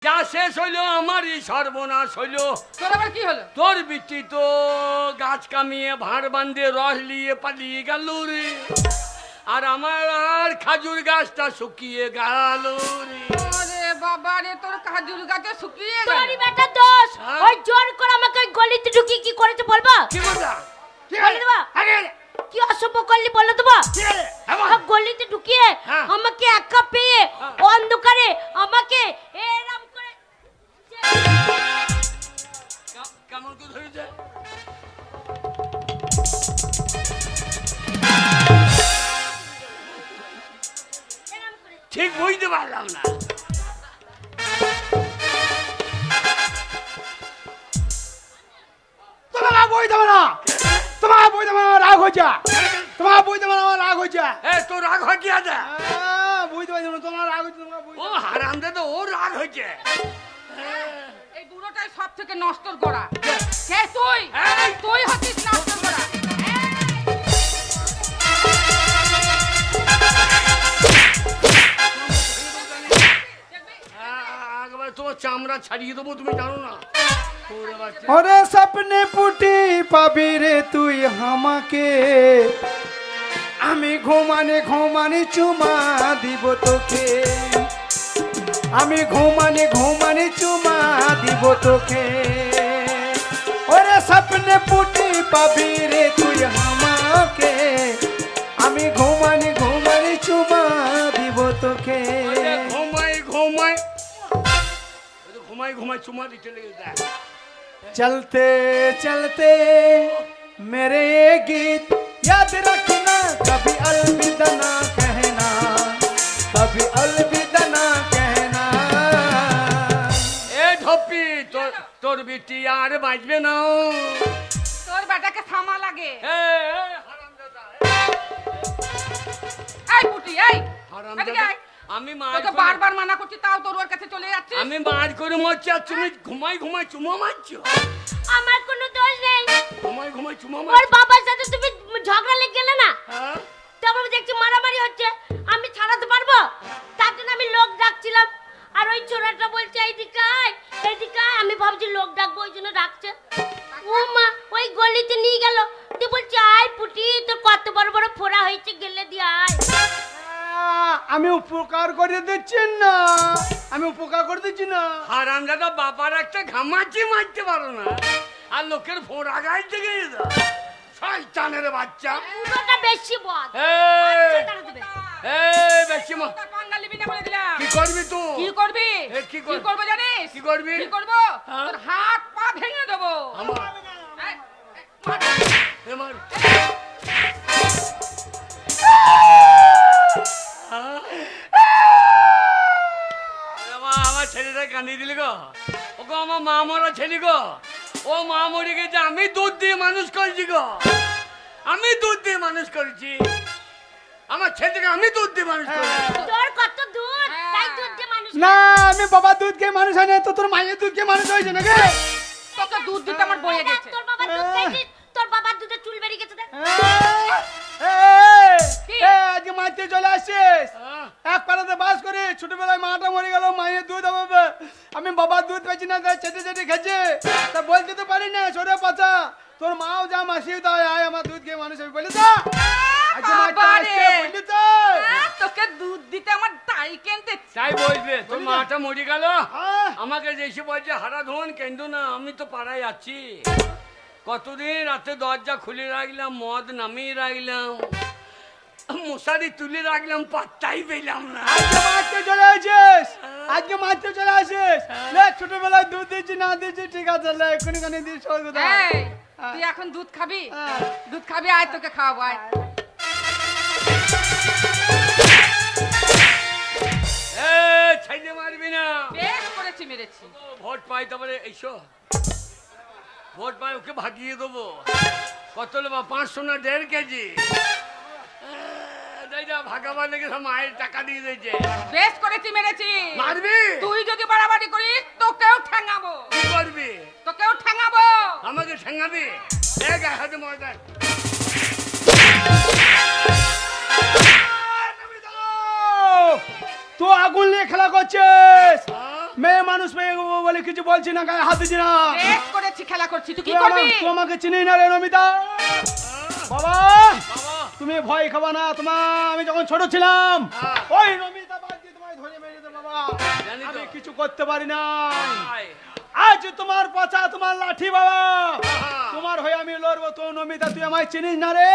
যা শেষ হইলো আমারই সর্বনাশ হইলো। তোর আবার কি হলো? তোর বিটি তো গাছ কামিয়ে ভাঁড় বাঁধে রস নিয়ে পালিয়ে গেল রে, আর আমার আর খাজুর গাছটা শুকিয়ে গেল রে। আরে বাবা রে, তোর খাজুর গাছে শুকিয়ে গেল। তোরই বেটা দোষ। ওই জোর করে আমাকে ওই গলিতে ঢুকিয়ে কি করেছে বলবো? কি কথা? বলে দেবো? কি অসভ্য করলি বলে দেবো? গলিতে ঢুকিয়ে আমাকে একা পেয়ে অন্ধকারে আমাকে এরম করে কেমন করে ধরেছে? ঠিক বুঝতে পারলাম না। তোমাকে বই দেবো না, তোমাকে বই দেবো না, রাগ হয়েছে, তোমাকে বই দেবো না, আমার রাগ হয়েছে। তোর রাগ হয়েছে আছে? বুঝতে পারছি না, তোমার রাগ হয়েছে। ও হারামদা তো ওর রাগ হয়েছে। এই বুড়োটাই সব থেকে নষ্ট করা। কে তুই? তুই হচ্ছিস নষ্ট করা। একবার তোমার চামড়া ছাড়িয়ে দেবো, তুমি জানো না? ওরে স্বপ্নে পুটি পাবি রে তুই আমাকে, আমি ঘুমানে ঘুমানে চুমা দিব তোকে, আমি ঘুমানে ঘুমানে চুমা দিব তোকে। ওরে স্বপ্নে পুটি পাবি রে তুই আমাকে, আমি ঘুমানে ঘুমানে চুমা দিব তোকে। ঘুমাই ঘুমাই ঘুমাই ঘুমাই চুমা দিতে লেগে যায়। चलते चलते मेरे ये गीत याद रखना, कभी अलविदा ना कहना, कभी अलविदा ना कहना। ए ढोपी তোর বিটি আর বাঁচবে না। তোর বেটাকে থামা লাগে। হারামজাদা, এই পুটি, এই হারামজাদা, আমি তোকে বারবার মানা করছি তাও তোর ওর কাছে চলে যাচ্ছিস। আমি মার করে মরছি আর তুমি ঘুমাই ঘুমাই চুমা মারছো। আমার কোনো দোষ নেই। ঘুমাই ঘুমাই চুমা ওর মারছো। বাবার সাথে তুমি ঝগড়া লেগে গেলে না, হ্যাঁ? তারপর দেখছি মারামারি হচ্ছে, আমি ছাড়াতে পারবো? তার জন্য আমি লোক ডাকছিলাম, আর ওই ছোড়াটা বলছে এইদিকে আয়, এইদিকে আয়। আমি ভাবছি লোক ডাকবো, ওই জন্য ডাকছে। ও মা, ওই গলিতে নিয়ে গেল, দিয়ে বলছে আয় পুটি, তোর কত বড় বড় ফোড়া হয়েছে, গেলে দিয়ে আয়। আমি উপকার করে দিচ্ছি না, আমি উপকার করে দিচ্ছি না। হারামজাদা, বাবার একটা ঘামাচি মারতে পারো না, আর লোকের ফোড়া গাইতে গিয়ে দাও। শয়তানের বাচ্চা, পুরোটা বেশি বল। বেশি বাঙালি বিনা বলে দিলাম। কি করবি তুই? কি করবি? কি করবো জানিস? কি করবি? কি করবো? তোর হাত পা ভেঙে দেবো। আমার ছেলেটা কান্দিয়ে দিলি গো। ওকে আমার মা মরা ছেলে গো, ও মা মরে গেছে, আমি দুধ দিয়ে মানুষ করেছি গো, আমি দুধ দিয়ে মানুষ করেছি, আমার ছেলেকে আমি দুধ দিয়ে মানুষ করেছি। তোর কত দুধ, তাই দুধ দিয়ে মানুষ। না, আমি বাবা দুধ খেয়ে মানুষ হয় না, তো তোর মায়ের দুধ খেয়ে মানুষ হয়েছে নাকি? তোকে দুধ দিতে আমার বয়ে গেছে। তোর বাবার দুধ খাইছিস, তোর বাবার দুধে চুল বেরিয়ে গেছে দেখ। আজকে মাইতে চলে আসছিস, এক পাড়াতে বাস করে, ছোটবেলায় মাটা মরে গেল, মায়ের দুধ হবে, আমি বাবার দুধ পাইছি না, চেটে চেটে খেয়েছে, তা বলতে তো পারি না, ছোট পাচা, তোর মাও যা মাসিও তাই, আয় আমার দুধ খেয়ে মানুষ হবে, বলি তো তোকে দুধ দিতে আমার তাই কেনতে তাই বলবে। তোর মাটা মরে গেল, আমাকে যেসে বলছে হারাধন কেন্দ্র না, আমি তো পাড়ায় আছি, কতদিন রাতে দরজা খুলে রাখলাম, মদ নামিয়ে রাখলাম, মশারি তুলে রাখলাম, পাত্তাই পেলাম না। আজকে মারতে চলে আসিস, আজকে মারতে চলে আসিস, ছোটবেলায় দুধ দিচ্ছি না দিচ্ছি, ঠিক আছে, এক্ষুনি কানে দিয়ে সর কথা। তুই এখন দুধ খাবি? দুধ খাবি, আয় তোকে খাওয়াবো, আয়। ছাইলে মারবি না। বেশ করেছি, মেরেছি। ভোট পাই, তারপরে এইসো ভোট পাই, ওকে ভাগিয়ে দেবো। কত নেবা? 500 না 1.5 কেজি? ভাগাবার লেগে সব মায়ের টাকা দিয়ে দিয়েছে। বেশ করেছি, মেরেছি। মারবি? তুই যদি বাড়াবাড়ি করিস তোকেও ঠ্যাঙাবো। কি করবি? তোকেও ঠ্যাঙাবো। আমাকে ঠ্যাঙাবি? হাতে ময়দা তো আগুন নিয়ে খেলা করছিস, মেয়ে মানুষ মেয়ে বলে কিছু বলছি না, গায়ে হাত দিচ্ছি না। বেশ করেছি, খেলা করছি, তুই কি করবি? তুই আমাকে চিনি না রে নমিতা। বাবা তুমি ভয় খাবা না, তোমার আমি যখন ছোট ছিলাম ওই নমিতা বাদ দিয়ে তোমায় ধরে মেরে দে বাবা, আমি কিছু করতে পারি না। আজ তোমার পচা তোমার লাঠি বাবা, তোমার হয়ে আমি লড়বো। তো নমিতা তুই আমায় চিনিস না রে,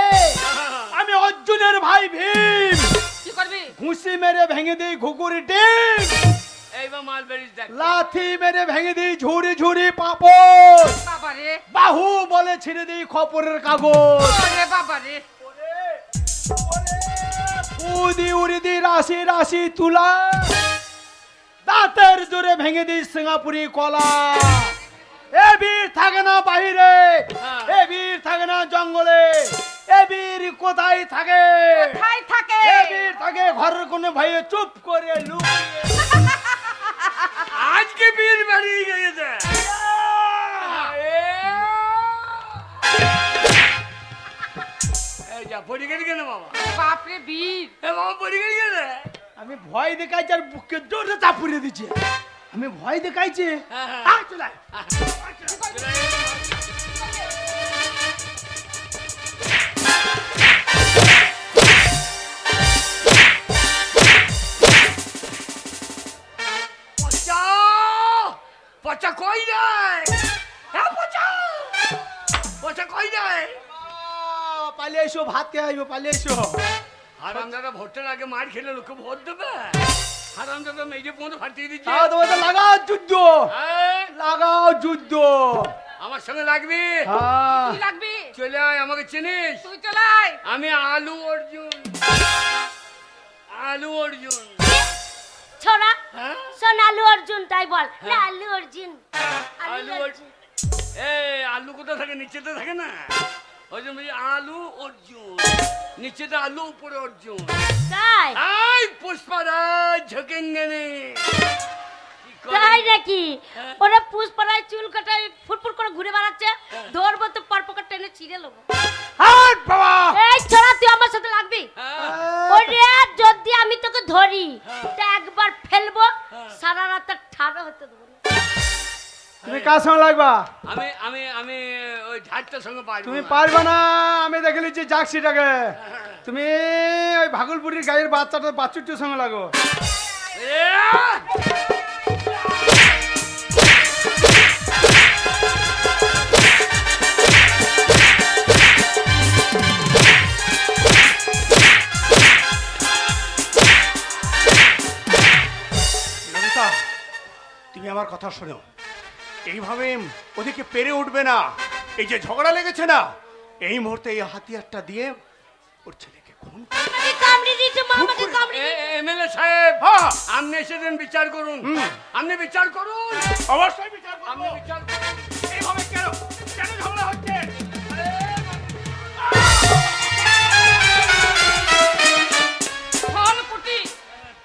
আমি অর্জুনের ভাই ভীম। কি করবি? ঘুষি মেরে ভেঙে দিই ঘুঘুরি ডিম, এইবার মাল বেরিস দেখ। লাথি মেরে ভেঙে দিই ঝুড়ি ঝুড়ি পাপড়, বাবা রে বাহু বলে ছিঁড়ে দিই খপরের কাগজ, ওরে বাবা রে উদি উড়ি দিই রাশি রাশি তুলা, দাঁতের জোরে ভেঙে দিই সিঙ্গাপুরি কলা। এ বীর থাকে না বাহিরে, এ বীর থাকে না জঙ্গলে, এ বীর কোথায় থাকে? কোথায় থাকে? এ বীর থাকে ঘরের কোণে ভাইয়ে চুপ করে লুকিয়ে। আজকে বীর বেরিয়ে গেছে। এই যা পড়ে গেলি কেন বাবা? বাপ রে বীর, এ বাবা পড়ে গেলি কেন? আমি ভয় দেখাইছি আর বুকে জোরে চাপুরে দিচ্ছে। আমি ভয় দেখাইছি। আয় চলে আয়। পচা পচা কই যায়? হ্যাঁ পচা পচা কই যায়? পালিয়ে এসো, ভাত খেয়ে আসবো, পালিয়ে এসো। হারামজাদা ভোটের আগে মার খেলে লোকে ভোট দেবে? হারামজাদা মেজে পর্যন্ত ফাটিয়ে দিচ্ছে। তাও তোমাদের লাগাও যুদ্ধ, এই, লাগাও যুদ্ধ। আমার সঙ্গে লাগবি? হ্যাঁ। তুই লাগবি? চলে আয়, আমাকে চিনিস? তুই চলে আয়। আমি আলু অর্জুন। আলু অর্জুন। ছোড়া হ্যাঁ? শোন, আলু অর্জুন তাই বল না, আলু অর্জুন। আলু আলু অর্জুন। এই আলু কোথা থাকে? নিচেতে থাকে না? ওই জন্য বলছি আলু অর্জুন, নিচেতে আলু উপরে অর্জুন। তাই আই পুষ্পারাজ ঝকেঙ্গে নে। কি করে? তাই নাকি? হ্যাঁ। ওরা পুষ্পারায় চুল কাটায় ফুটফুট করে ঘুরে বেড়াচ্ছে, ধরবো তো পরপকার টেনে ছিঁড়ে নেবো। হাট বাবা। এই ছোড়া তুই আমার সাথে লাগবি? হ্যাঁ। ওরে যদি আমি তোকে ধরি তা একবার ফেলবো, সারা রাত ঠাড়া হতে দেবো না। তুমি কার সঙ্গে লাগবা? আমি আমি আমি ওই ঝাড়টার সঙ্গে পারবো তুমি না। পারবে না, আমি দেখে নিচ্ছি জাক্সিটাকে। তুমি ওই ভাগলপুরির গায়ের বাচ্চাটা বাচ্চুটির সঙ্গে লাগো। এ! নমিতা, তুমি আমার কথা শোনো। এইভাবে ওদিকে পেরে উঠবে না। এই যে ঝগড়া লেগেছে না, এই মুহূর্তে এই হাতিয়ারটা দিয়ে ওর ছেলেকে খুন করো। আমাকে কামড়ে দিয়েছে মা, আমাকে কামড়ে দিয়েছে। এমএলএ সাহেব, হ্যাঁ। আপনি এসেছেন, বিচার করুন। আপনি বিচার করুন। অবশ্যই বিচার আপনি করবো। বিচার করুন। এইভাবে কেন কেন ঝগড়া হচ্ছে? শোন কুটি,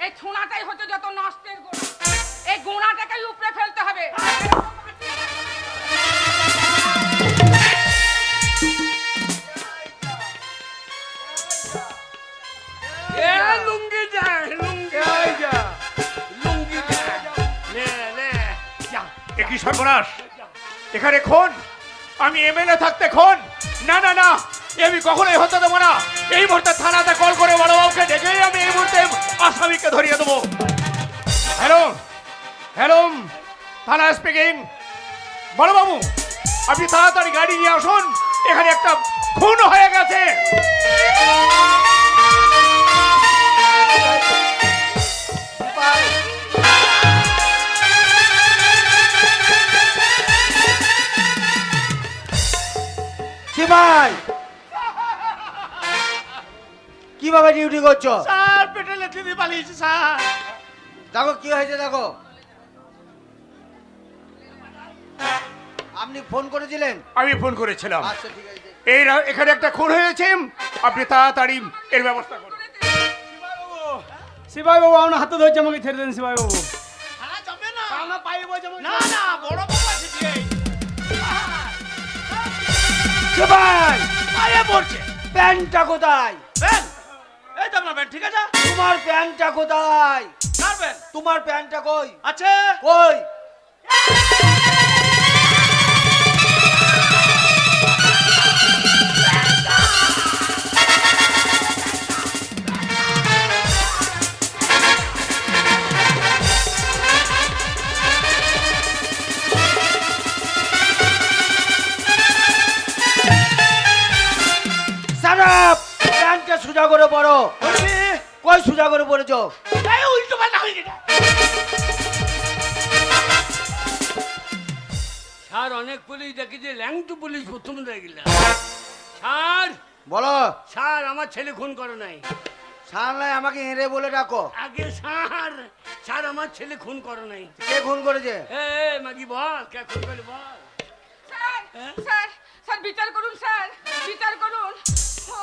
এই ছোনাটাই হচ্ছে যত নষ্টের গোড়া। এই গোড়াটাকেই উপরে ফেলতে হবে। এ লুঙ্গি যায়, লুঙ্গি এই যা। লুঙ্গি যায়। লে লে যা। এ কি সর্বনাশ! এখানে খুন, আমি এমএলএ থাকতে খুন? না না না, এ আমি কখনোই হতে দেবো না। এই মুহূর্তে থানাতে কল করে বড়বাবুকে ডেকেই আমি এই মুহূর্তে আসামিকে ধরিয়ে দেবো। হ্যালো হ্যালো, থানা স্পিকিং। বড়বাবু, আপনি তাড়াতাড়ি গাড়ি নিয়ে আসুন, এখানে একটা খুন হয়ে গেছে। ভাই কিভাবে ডিউটি করছো? স্যার পেটে লেটে দিয়ে পালিয়েছে স্যার। দেখো কি হয়েছে, দেখো। আপনি ফোন করেছিলেন? আমি ফোন করেছিলাম। আচ্ছা ঠিক আছে। এখানে একটা খুন হয়েছে, আপনি তাড়াতাড়ি এর ব্যবস্থা করুন। শিবাই বাবু আমার হাতে ধরছে, আমাকে ছেড়ে দেন শিবাই বাবু। থানা যাবে না। আমরা পাইবো যেমন। না না, বড় বাবু আছে যে। ভাই আরে পড়ছে। প্যান্টটা কোথায়? বেন, এই তো আপনার ব্যান, ঠিক আছে? তোমার প্যান্টটা কোথায়? স্যার প্যান্ট তোমার প্যান্টটা কই? আছে। কই? সারাপ প্যান্টটা সোজা করে পড়ো। কই সোজা করে পড়েছো? এই উল্টো পাল্টা হয়ে গেছে। স্যার অনেক পুলিশ দেখেছি, ল্যাংটু পুলিশ প্রথম দেখলাম। স্যার বলো। স্যার আমার ছেলে খুন করে নাই। সামলাই আমাকে এঁড়ে বলে ডাকো। আগে স্যার, স্যার আমার ছেলে খুন করে নাই। কে খুন করেছে? এ মাগি বল, কে খুন করে বল। স্যার স্যার স্যার বিচার করুন, স্যার বিচার করুন।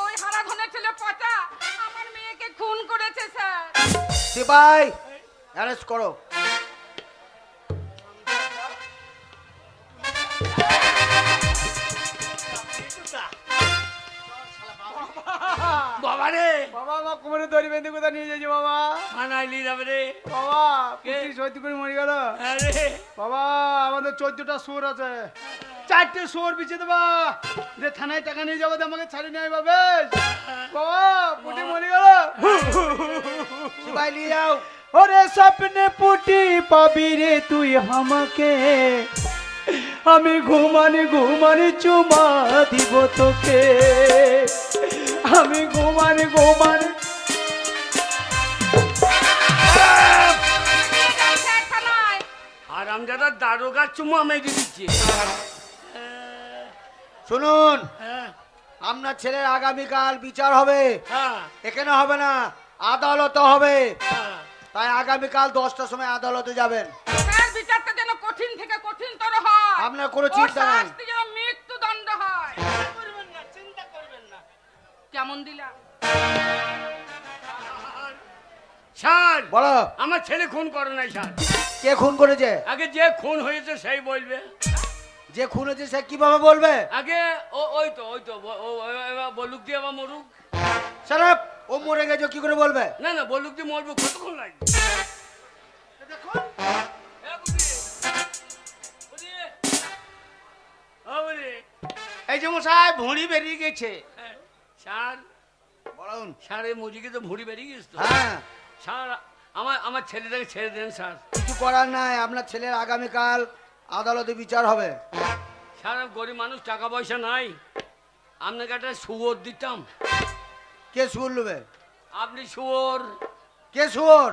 ওই হারাধনের ছেলে পচা আমার মেয়েকে খুন করেছে স্যার। সিপাই অ্যারেস্ট করো। বাবা রে, বাবা মা কোমরে দড়ি বেঁধে কোথায় নিয়ে যাচ্ছে বাবা? মানাইলি যাবে রে। বাবা কে? পুত্রী সত্যি করে মরে গেল। আরে বাবা আমাদের 14টা সোর আছে, 4টে সোর বিছে দেবা যে থানায় টাকা নিয়ে যাবো, আমাকে ছাড়ি নেয় বাবা। বাবা পুটি মরে গেল। সিপাই নিয়ে যাও। ওরে স্বপ্নে পুটি পাবি রে তুই আমাকে, আমি ঘুমানি ঘুমানি চুমা দিব তোকে, আমি ঘুমানি ঘুমানি। স্যার থানায়। আর আমজাদা দারোগা চুমা মেরে দিচ্ছে। শুনুন, হ্যাঁ আপনার ছেলের আগামীকাল বিচার হবে। হ্যাঁ এখানে হবে না, আদালতে হবে। হ্যাঁ। তাই আগামীকাল 10টার সময় আদালতে যাবেন। স্যার বিচারটা যেন কঠিন থেকে কঠিনতর হয়। আপনার কোনো ওর চিন্তা নাই। শাস্তি যেন মৃত্যুদণ্ড হয়। কেমন দিলাম? স্যার বলো, আমার ছেলে খুন করে নাই স্যার। কে খুন করেছে? আগে যে খুন হয়েছে সেই বলবে। যে খুন হয়েছে সে কিভাবে বলবে? আগে ওই তো বলুক দিয়ে আবার মরুক। সারাপ ও মরে গেছে কি করে বলবে? না না বলুক দিয়ে মরবো, কতক্ষণ লাগবে? দেখুন এই যে মশাই ভুঁড়ি বেরিয়ে গেছে। স্যার বলুন। স্যার এই মুরগিকে তো ভুঁড়ি বেরিয়ে গেছে তো। হ্যাঁ, স্যার আমার ছেলেটাকে ছেড়ে দেন স্যার। কিছু করার নাই। আপনার ছেলের আগামীকাল আদালতে বিচার হবে। স্যার গরিব মানুষ, টাকা পয়সা নাই, আপনাকে একটা শুয়োর দিতাম। কে সুর নেবে? আপনি শুয়োর কে সুর?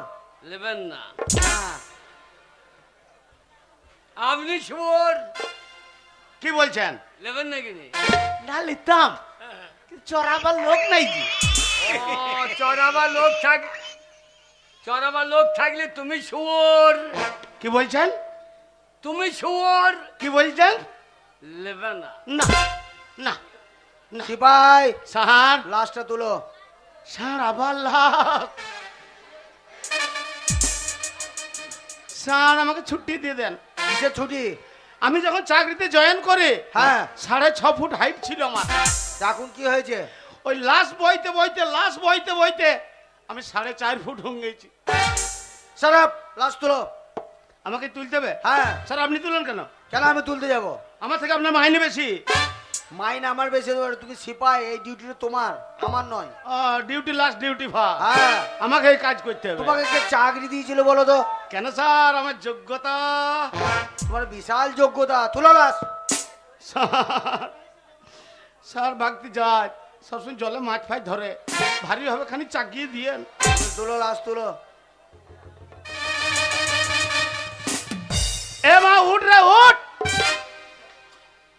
নেবেন না? হ্যাঁ, আপনি শুয়োর কি বলছেন? নেবেন নাকি? না লিতাম, চড়াবার লোক নাই জি। চড়াবার লোক থাকলে তুমি শুয়োর। কি বলছেন? তুমি শুয়োর কি বলছেন? নেবে না? না না না সিপাই স্যার, লাশটা তুলো। স্যার আবার লাভ। স্যার আমাকে ছুটি দিয়ে দেন। কিসের ছুটি? আমি যখন চাকরিতে জয়েন করে হ্যাঁ, 6.5 ফুট হাইট ছিল আমার। এখন কি হয়েছে? ওই লাশ বইতে বইতে আমি 4.5 ফুট হয়ে গেছি। সারাপ লাশ তুলো। আমাকে তুলতে হবে? হ্যাঁ। স্যার আপনি তুলেন কেন? কেন আমি তুলতে যাব? আমার থেকে আপনার মাইনে বেশি। মাইন আমার বেশি দেবে, তুমি সিপাই, এই ডিউটিটা তোমার, আমার নয়। ডিউটি লাস্ট ডিউটি ভা। হ্যাঁ, আমাকে এই কাজ করতে হবে। তোমাকে কে চাকরি দিয়েছিল বলো তো? কেন স্যার? আমার যোগ্যতা। তোমার বিশাল যোগ্যতা। তুলো লাশ। স্যার ভাগতে যায়, সবসময় জলে মাছ ফাছ ধরে, ভারী হবে খানি চাকিয়ে দিয়েন। তুলো লাশ তুলো। এ মা উঠ রে উঠ,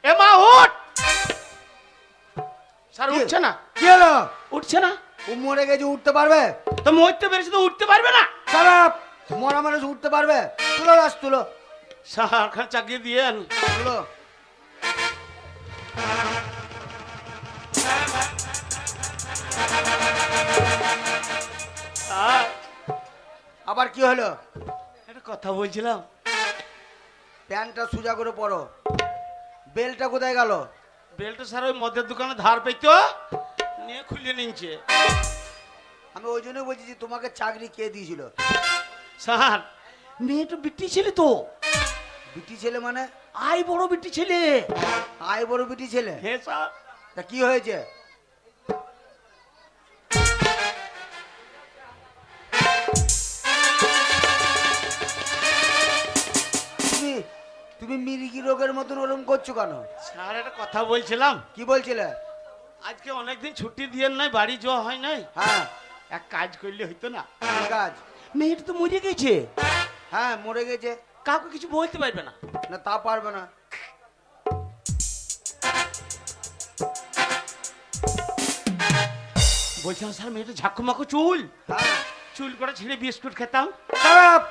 এ মা উঠ। স্যার উঠছে না। কি হলো? উঠছে না। ও মরে গেছে, উঠতে পারবে? তো মরতে পেরেছি তো উঠতে পারবে না। সারাপ মরা মানুষ উঠতে পারবে? তুলো লাশ তুলো। স্যার খানি চাকিয়ে দিয়েন। তুলো। স্যার আবার কি হলো? একটা কথা বলছিলাম। প্যান্টটা সোজা করে পরো। বেলটা কোথায় গেল? বেলটা স্যার ওই মদের দোকানে ধার পেতো, নিয়ে খুলে নিচ্ছে। আমি ওই জন্য বলছি যে তোমাকে চাকরি কে দিয়েছিল? স্যার মেয়েটা বিটি ছেলে তো। বিটি ছেলে মানে? আই বড় বিটি ছেলে। আয় বড় বিটি ছেলে? হ্যাঁ স্যার। তা কি হয়েছে? তুমি তুমি মিরিকি রোগের মতন ওরম করছো কেন? স্যার একটা কথা বলছিলাম। কি বলছিলে? আজকে অনেকদিন ছুটি দিয়ে নাই, বাড়ি যাওয়া হয় নাই। হ্যাঁ। এক কাজ করলে হইতো না? কি কাজ? মেয়েটা তো মরে গেছে। হ্যাঁ মরে গেছে। কাউকে কিছু বলতে পারবে না। না তা পারবে না। বলছিলাম স্যার মেয়েটা ঝাঁকুমাকু চুল, হ্যাঁ। চুল করে ছিঁড়ে বিস্কুট খেতাম। খারাপ।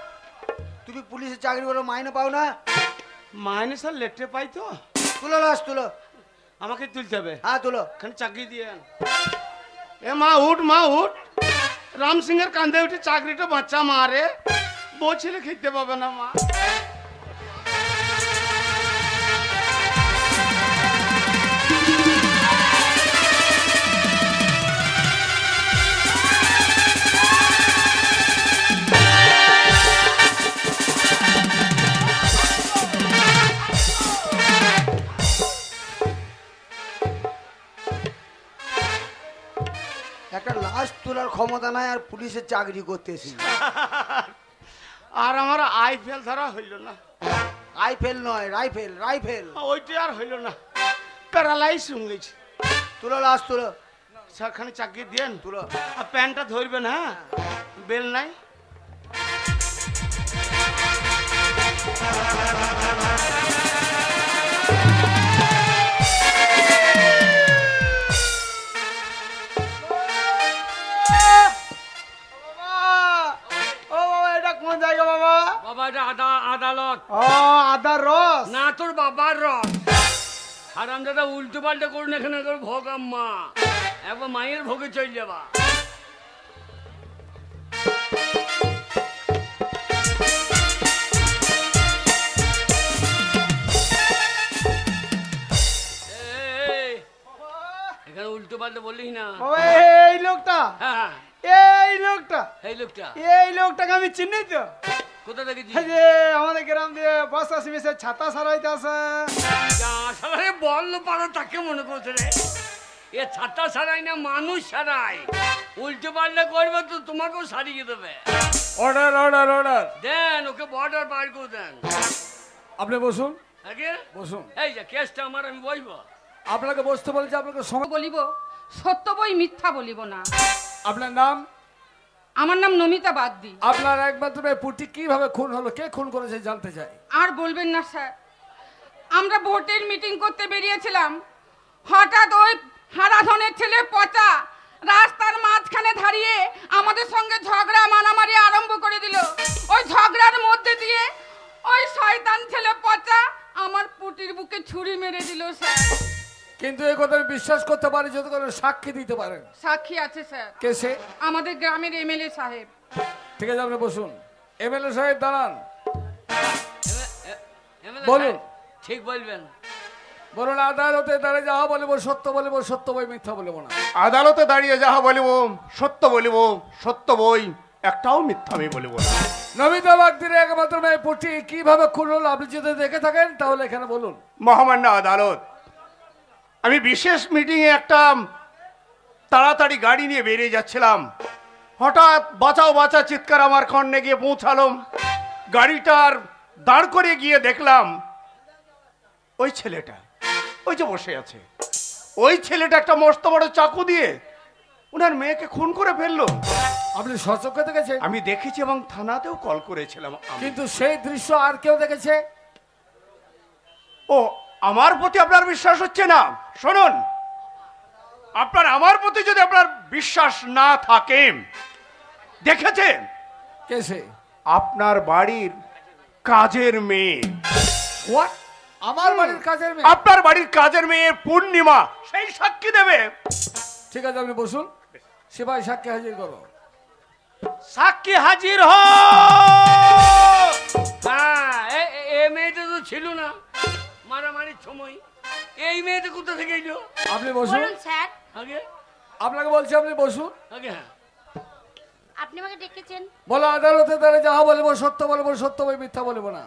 তুমি পুলিশের চাকরি করো, মাইনে পাও না? মাইনে স্যার লেটে পাই তো। তুলো লাশ তুলো। আমাকে তুলতে হবে। হ্যাঁ তুলো। খালি চাকরি দিয়ে আন। এ মা উঠ, মা উঠ। রাম সিংহের কান্দে উঠে চাকরিটা বাচ্চা মারে, বউ ছেলে খেতে পাবে না মা। একটা লাশ তোলার ক্ষমতা নাই আর পুলিশের চাকরি করতেছি। আর আমার আইফেল ধরা হইল না। আইফেল নয়, রাইফেল, রাইফেল। ওইটা আর হইল না, প্যারালাইজ হয়ে গেছে। তুলো লাশ তুলো। সেখানে চাকরি দেন তুলো। আর প্যান্টটা ধরবেন, হ্যাঁ বেল নাই। ও বাবা এটা কোন জায়গা বাবা? বাবা এটা আদালত ও আদার রস। না, তোর বাবার রস। হারামজাদা উল্টো পাল্টা করুন এখানে ভোগ আম্মা, একবার মায়ের ভোগে চল যাবা। এই, এখানে উল্টো পাল্টা বললিস না। বাবা এই লোকটা, হ্যাঁ এই লোকটা, এই লোকটা এই লোকটাকে আমি চিনি তো। কোথা দেখেছি? এই যে আমাদের গ্রাম দিয়ে বস্তা সিমেন্টের ছাতা সারাইতে আসে। সারাই বললো পারো তাকে মনে করছে রে। এ ছাতা সারাই না, মানুষ সারাই। উল্টো পাল্টা করবে তো তোমাকেও সারিয়ে দেবে। Order order order. দেন ওকে বর্ডার বার করে দেন। আপনি বসুন, আগে বসুন। এই যে কেসটা আমার, আমি বসবো। আপনাকে বসতে বলছি, আপনাকে সময়। বলিব সত্য বই মিথ্যা বলিব না। আপনার নাম? আমার নাম নমিতা বাগদি। আপনার একমাত্র মেয়ে পুটি কিভাবে খুন হলো, কে খুন করেছে জানতে চাই। আর বলবেন না স্যার, আমরা ভোটের মিটিং করতে বেরিয়েছিলাম, হঠাৎ ওই হারাধনের ছেলে পচা রাস্তার মাঝখানে দাঁড়িয়ে আমাদের সঙ্গে ঝগড়া মারামারি আরম্ভ করে দিল। ওই ঝগড়ার মধ্যে দিয়ে ওই শয়তান ছেলে পচা আমার পুটির বুকে ছুরি মেরে দিল স্যার। কিন্তু এই কথা আমি বিশ্বাস করতে পারি যদি কোনো সাক্ষী দিতে পারেন। সাক্ষী আছে স্যার, কে সে? আমাদের গ্রামের এমএলএ সাহেব। ঠিক আছে আপনি বসুন। এমএলএ সাহেব দাঁড়ান, এমএলএ বলুন। সাহেব, ঠিক বলবেন। বলুন আদালতে দাঁড়িয়ে যাহা বলিব সত্য বলিব, সত্য বই মিথ্যা বলিব না। আদালতে দাঁড়িয়ে যাহা বলিব সত্য বলিব, সত্য বই একটাও মিথ্যা আমি বলিব না। নমিতা বাগদির একমাত্র মেয়ে পুটি কিভাবে খুন হলো আপনি যদি দেখে থাকেন তাহলে এখানে বলুন। মহামান্য আদালত, আমি বিশেষ মিটিংয়ে একটা তাড়াতাড়ি গাড়ি নিয়ে বেরিয়ে যাচ্ছিলাম। হঠাৎ বাঁচাও বাঁচা চিৎকার আমার কর্ণে গিয়ে পৌঁছালাম। গাড়িটার দাঁড় করে গিয়ে দেখলাম ওই ছেলেটা, ওই যে বসে আছে, ওই ছেলেটা একটা মস্ত বড় চাকু দিয়ে ওনার মেয়েকে খুন করে ফেললো। আপনি সচক্ষে দেখেছেন? আমি দেখেছি এবং থানাতেও কল করেছিলাম। কিন্তু সেই দৃশ্য আর কেউ দেখেছে? ও, আমার প্রতি আপনার বিশ্বাস হচ্ছে না? শুনুন, আপনার আমার প্রতি যদি আপনার বিশ্বাস না থাকে, দেখেছেন কে সে? আপনার বাড়ির কাজের মেয়ে। হোয়াট? আমার বাড়ির কাজের মেয়ে? আপনার বাড়ির কাজের মেয়ে পূর্ণিমা, সেই সাক্ষী দেবে। ঠিক আছে আপনি বসুন, সিপাহী সাক্ষী হাজির করো। সাক্ষী হাজির হ। হ্যাঁ, এ মেয়েটা তো ছিল না মারামারির সময়। এই মেয়েটা কোথা থেকে এলো? আপনি বসুন। বলুন স্যার। আগে আপনাকে বলছি আপনি বসুন। আগে হ্যাঁ, আপনি আমাকে ডেকেছেন? বলো আদালতে দাঁড়িয়ে যাহা বলিব সত্য বলিব, সত্য বই মিথ্যা বলিব না।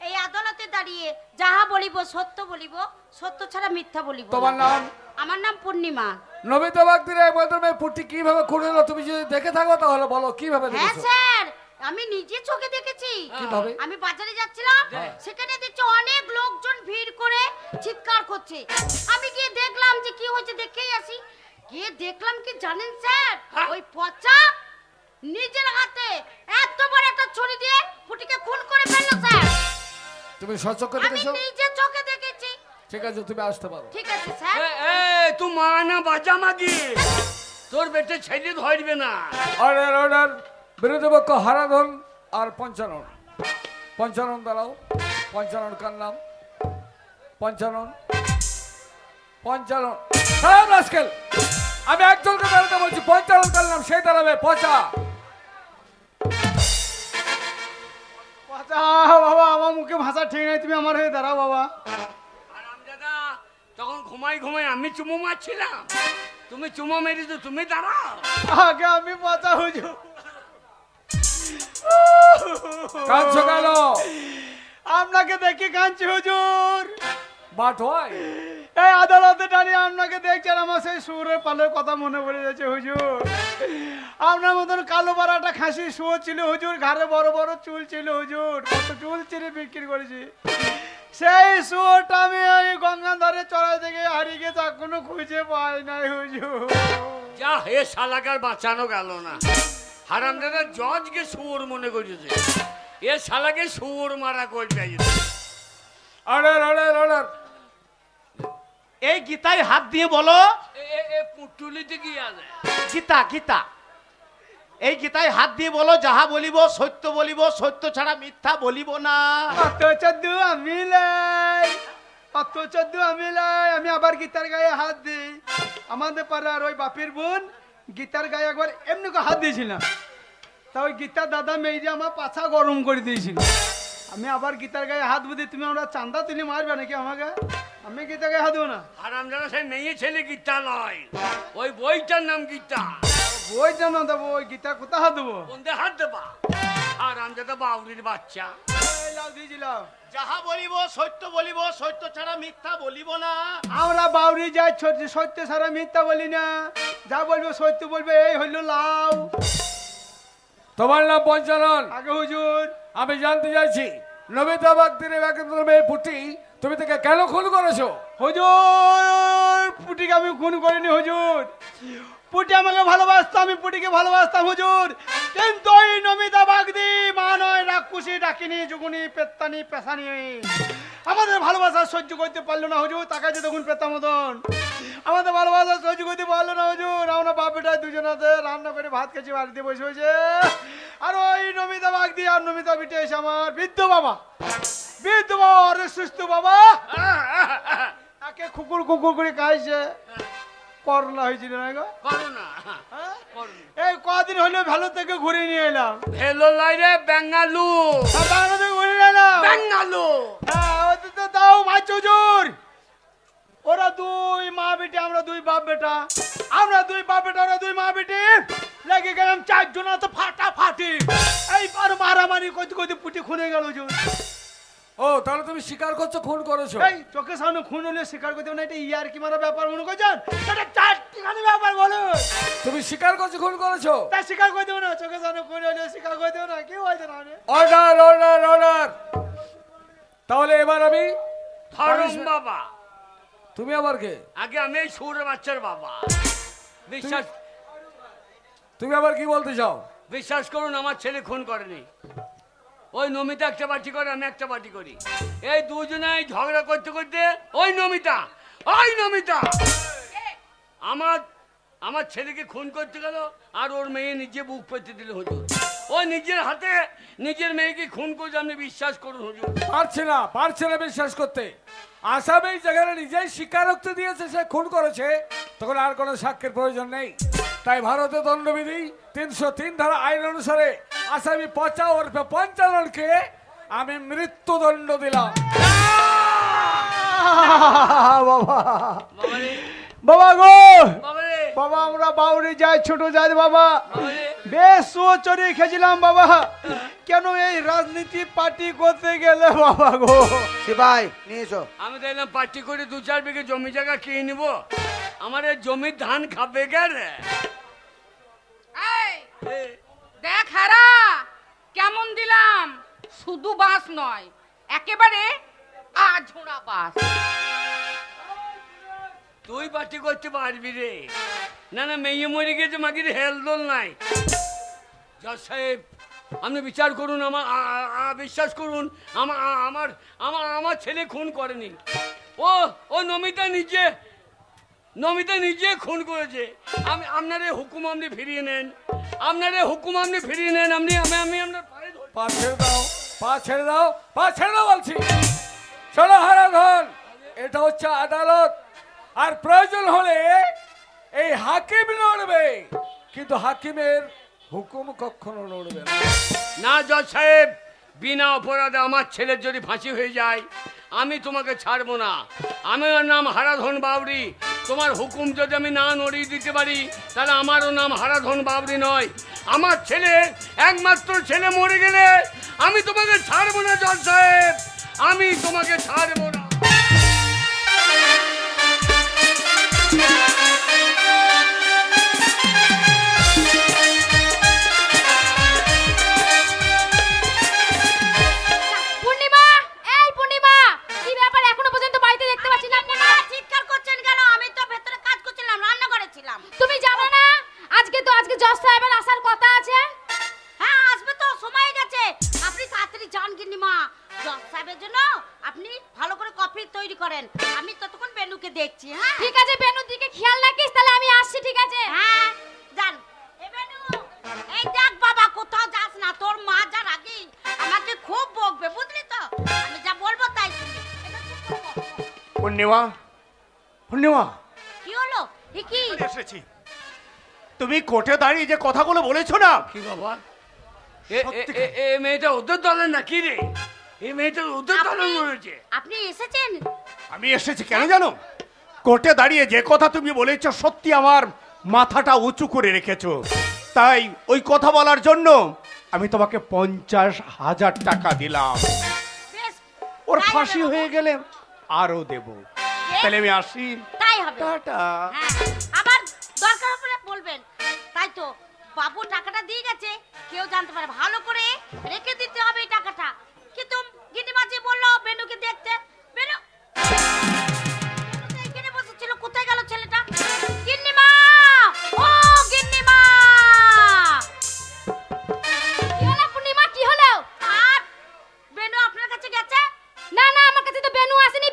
এই আদালতে দাঁড়িয়ে যাহা বলিব সত্য বলিব, সত্য ছাড়া মিথ্যা বলিব না। তোমার নাম? আমার নাম পূর্ণিমা। নমিতা বাগদির এই মধ্যে পুটি কিভাবে খুন হলো তুমি যদি দেখে থাকো তাহলে বলো কিভাবে হ্যাঁ দেখেছো? স্যার, আমি নিজে চোখে দেখেছি। কিভাবে? আমি বাজারে যাচ্ছিলাম, সেখানে দেখছি অনেক লোকজন ভিড় করে চিৎকার করছে। আমি গিয়ে দেখলাম যে কি হয়েছে, দেখেই আসি। গিয়ে দেখলাম কি জানেন স্যার, ওই পচা নিজের হাতে এত বড় একটা ছুরি দিয়ে পুটিকে খুন করে ফেললো স্যার। তুমি সচক্ষে আমি দেখেছো? নিজে চোখে দেখেছি। ঠিক আছে তুমি আসতে পারো। ঠিক আছে স্যার। তুই মা না বাজা মাগি, তোর বেটে ছেলে ধরবে না। Order order. বিরোধী পক্ষ হারাধন আর পঞ্চানন। পঞ্চানন দাঁড়াও। পঞ্চানন কার নাম? পঞ্চানন। পঞ্চানন দাঁড়াও রাস্কেল। আমি একজনকে দাঁড়াতে বলছি, পঞ্চানন কার নাম সেই দাঁড়াবে। পচা পচা বাবা, আমার মুখে ভাষা ঠিক নাই, তুমি আমার হয়ে দাঁড়াও বাবা। হারামজাদা, তখন ঘুমাই ঘুমাই আমি চুমো মারছিলাম, তুমি চুমো মেরেছো, তুমি দাঁড়াও। আগে আমি পচা হুজুর। কাঁদছো কেন? আপনাকে দেখি কাঁদছি হুজুর। বাট হয় এই আদালতে দাঁড়িয়ে আপনাকে দেখছেন, আমার সেই সুরের পালের কথা মনে পড়ে যাচ্ছে হুজুর। আপনার মতন কালো পাড়াটা খাসি শুয়ো ছিল হুজুর, ঘাড়ে বড় বড় চুল ছিল হুজুর, কত চুল চিরে বিক্রি করেছি। সেই শুয়োটা আমি ওই গঙ্গা ধারে চড়াই থেকে হারিয়ে গেছে, এখনো খুঁজে পাই নাই হুজুর। যা হে শালাকার বাঁচানো গেল না। হারামজাদা জজকে শুয়োর মনে করেছে, এ শালাকে শুয়োর মারা করবে। Order order order. এই গীতায় হাত দিয়ে বলো। পুটুলিতে কি আছে? গীতা গীতা, এই গীতায় হাত দিয়ে বলো, যাহা বলিব সত্য বলিব, সত্য ছাড়া মিথ্যা বলিব না। অত চদ্দু আমি লাই, অত চদ্দু আমি লাই। আমি আবার গীতার গায়ে হাত দিই। আমাদের পাড়ার ওই বাপের বোন গীতার গায়ে একবার এমনি করে হাত দিয়েছিল, তা ওই গীতার দাদা মেয়েরে আমার পাছা গরম করে দিয়েছিল। আমি আবার গীতার গায়ে হাত বুঝি, তুমি আমরা চান্দা তুলি মারবে নাকি আমাকে? আমি গীতার গায়ে হাত দেবো না। হারামজাদা সেই মেয়ে ছেলে গীতা নয়, ওই বইটার নাম গীতা। বই জানো দেবো, ওই গীতা কোথায় হাত দেবো? কোনটা হাত দেবা? হারামজাদা বাউরির বাচ্চা। এই লাউ দিয়েছিলাম। যাহা বলিব সত্য বলিব, সত্য ছাড়া মিথ্যা বলিব না। আমরা বাউরি যাই, সত্য সারা মিথ্যা বলি না, যা বলবো সত্য বলবে। এই হইল লাউ। তোমার নাম পঞ্চানন? আগে হুজুর আমি জানতে চাইছি নমিতা বাগদির মেয়ে পুটি তুমি তাকে কেন খুন করেছো? হুজুর পুটিকে আমি খুন করিনি হুজুর। পুটি আমাকে ভালোবাসতো, আমি পুটিকে ভালোবাসতাম হুজুর। কিন্তু ওই নমিতা বাগদি মা নয়, রাক্ষসী, ডাকিনি, যুগুনি, পেত্তানি, পেশানি আমাদের ভালোবাসা সহ্য করতে পারলো না হুজুর। তাকাইছে তখন পেতা মতন, আমাদের ভালোবাসা সহ্য করতে পারলো না হুজুর। আমরা বাপ বেটা দুজনাতে রান্না করে ভাত খেয়েছি, বাড়িতে বসে হয়েছে। আর ওই নমিতা বাগদি আর নমিতা বিটে এসে আমার বৃদ্ধ বাবা অরে সুস্থ বাবা তাকে কুকুর কুকুর করে খাইছে। করলা হয়েছিল না গো? করোনা। হ্যাঁ? এই কদিন হলো ভালো থেকে ঘুরে নিয়ে এলাম। ভেলো লাইরে বেঙ্গালু। বাংলা থেকে ঘুরে নিয়ে এলাম বেঙ্গালু। হ্যাঁ, ওদের তো দাও মাছ হুজুর। ওরা দুই মা বেটি, আমরা দুই বাপ বেটা। আমরা দুই বাপ বেটা, ওরা দুই মা বেটি। লেগে গেলাম চারজন, তো ফাটাফাটি। এইবার মারামারি করতে করতে পুটি খুনে গেল হুজুর। ও তাহলে তুমি স্বীকার করছো খুন করেছো? এই চোখের সামনে খুন হলে স্বীকার করতে হবে না, এটা ইয়ার কি মারা ব্যাপার মনে করছেন? এটা চারটিখানি ব্যাপার বলো। তুমি স্বীকার করছো খুন করেছো? তা স্বীকার করে দেবো না, চোখের সামনে খুন হলে স্বীকার করে দেবো না, কি হয়েছে না? Order order order. তাহলে এবার আমি ধরম বাবা। তুমি আবার কে? আগে আমি এই সুরের বাচ্চার বাবা। বিশ্বাস তুমি আবার কি বলতে চাও? বিশ্বাস করুন, আমার ছেলে খুন করেনি। ওই নমিতা একটা পার্টি করে, আমি একটা পার্টি করি। এই দুজনে ঝগড়া করতে করতে ওই নমিতা আমার ছেলেকে খুন করতে গেল, আর ওর মেয়ে নিজে বুক পেতে দিল হুজুর। ও নিজের হাতে নিজের মেয়েকে খুন করছে, আপনি বিশ্বাস করুন হুজুর। পারছে না বিশ্বাস করতে। আসামি যেখানে নিজেই স্বীকারোক্তি দিয়েছে সে খুন করেছে, তখন আর কোনো সাক্ষ্যের প্রয়োজন নেই। তাই ভারতীয় দণ্ডবিধি 303 ধারা আইন অনুসারে আসামি পচা ওরফে পঞ্চাননকে আমি মৃত্যুদণ্ড দিলাম। বাবা বাবারে, বাবা গো বাবারে, বাবা, আমরা বাউরি যাই, ছোট যাই বাবা। বাবারে। বেশ চুরি খেয়েছিলাম বাবা, কেন এই রাজনীতি পার্টি করতে গেলে বাবা গো। সিপাই নিয়ে এসো। আমি দেখলাম পার্টি করে 2-4 বিঘে জমি জায়গা কিনে নিব, আমার এই জমির ধান খাবে কে রে? এই, দেখ হারা কেমন দিলাম, শুধু বাস নয় একেবারে আঝোড়া বাস। তুই পার্টি করতে পারবি রে? না না, মেয়ে মরে গেছে, মাগির হেলদোল নাই। জজ সাহেব আপনি বিচার করুন, বিশ্বাস করুন, আমার ছেলে খুন করেনি। ও নমিতা নিজে খুন করেছে। আপনার হুকুম আপনি ফিরিয়ে নেন, আপনার হুকুম আপনি ফিরিয়ে নেন। আমি আপনার পা ছেড়ে দাও, পা ছেড়ে দাও, পা ছেড়ে দাও বলছি। শোনো হারাধন, এটা হচ্ছে আদালত, আর প্রয়োজন হলে এই হাকিম লড়বে, কিন্তু হাকিমের হুকুম কখনো লড়বে না। না জজ সাহেব, বিনা অপরাধে আমার ছেলের যদি ফাঁসি হয়ে যায় আমি তোমাকে ছাড়বো না। আমার নাম হারাধন বাউরি, তোমার হুকুম যদি আমি না নড়িয়ে দিতে পারি তাহলে আমারও নাম হারাধন বাউরি নয়। আমার ছেলে, একমাত্র ছেলে মরে গেলে আমি তোমাকে ছাড়বো না জজ সাহেব, আমি তোমাকে ছাড়বো না। তুমি জানো না আজকে জজ সাহেবের আসার কথা আছে? হ্যাঁ আসবে তো, সময় গেছে, আপনি তাড়াতাড়ি যান গিন্নিমা। জজ সাহেবের জন্য আপনি ভালো করে কফি তৈরি করেন, আমি ততক্ষণ বেনুকে দেখছি। হ্যাঁ ঠিক আছে, বেনুর দিকে খেয়াল রাখিস, তাহলে আমি আসছি। ঠিক আছে, হ্যাঁ যান। এ বেনু, এই দেখ বাবা, কোথাও যাস না, তোর মা যা রাগি আমাকে খুব বকবে, বুঝলি তো? আমি যা বলবো তাই শুনবি। পূর্ণিমা, পূর্ণিমা কি হলো? কি এসেছি। তুমি কোর্টে দাঁড়িয়ে যে কথাগুলো বলেছো না, কি বাবা, এ মেয়েটা ওদের দলের নাকি রে? এই মেয়েটা ওদের দলের মরেছে। আপনি এসেছেন? আমি এসেছি কেন জানো? কোর্টে দাঁড়িয়ে যে কথা তুমি বলেছো সত্যি আমার মাথাটা উঁচু করে রেখেছো, তাই ওই কথা বলার জন্য আমি তোমাকে 50,000 টাকা দিলাম। বেশ, ওর তাই ফাঁসি হবে হয়ে গেলে আরো দেব। তাহলে আমি আসি, তাই হবে। টাটা। হ্যাঁ, আবার দরকার পড়লে বলবেন। তাই তো বাবু টাকাটা দিয়ে গেছে, কেউ জানতে পারে, ভালো করে রেখে দিতে হবে এই টাকাটা। কিন্তু গিন্নিমা যে বললো বেনুকে দেখতে, বেনু এখানে বসেছিল, কোথায় গেল ছেলেটা? গিন্নিমা, ও গিন্নিমা! কি হলো পূর্ণিমা, কি হলো? আর বেনু আপনার কাছে গেছে? না না, আমার কাছে তো বেনু আসেনি।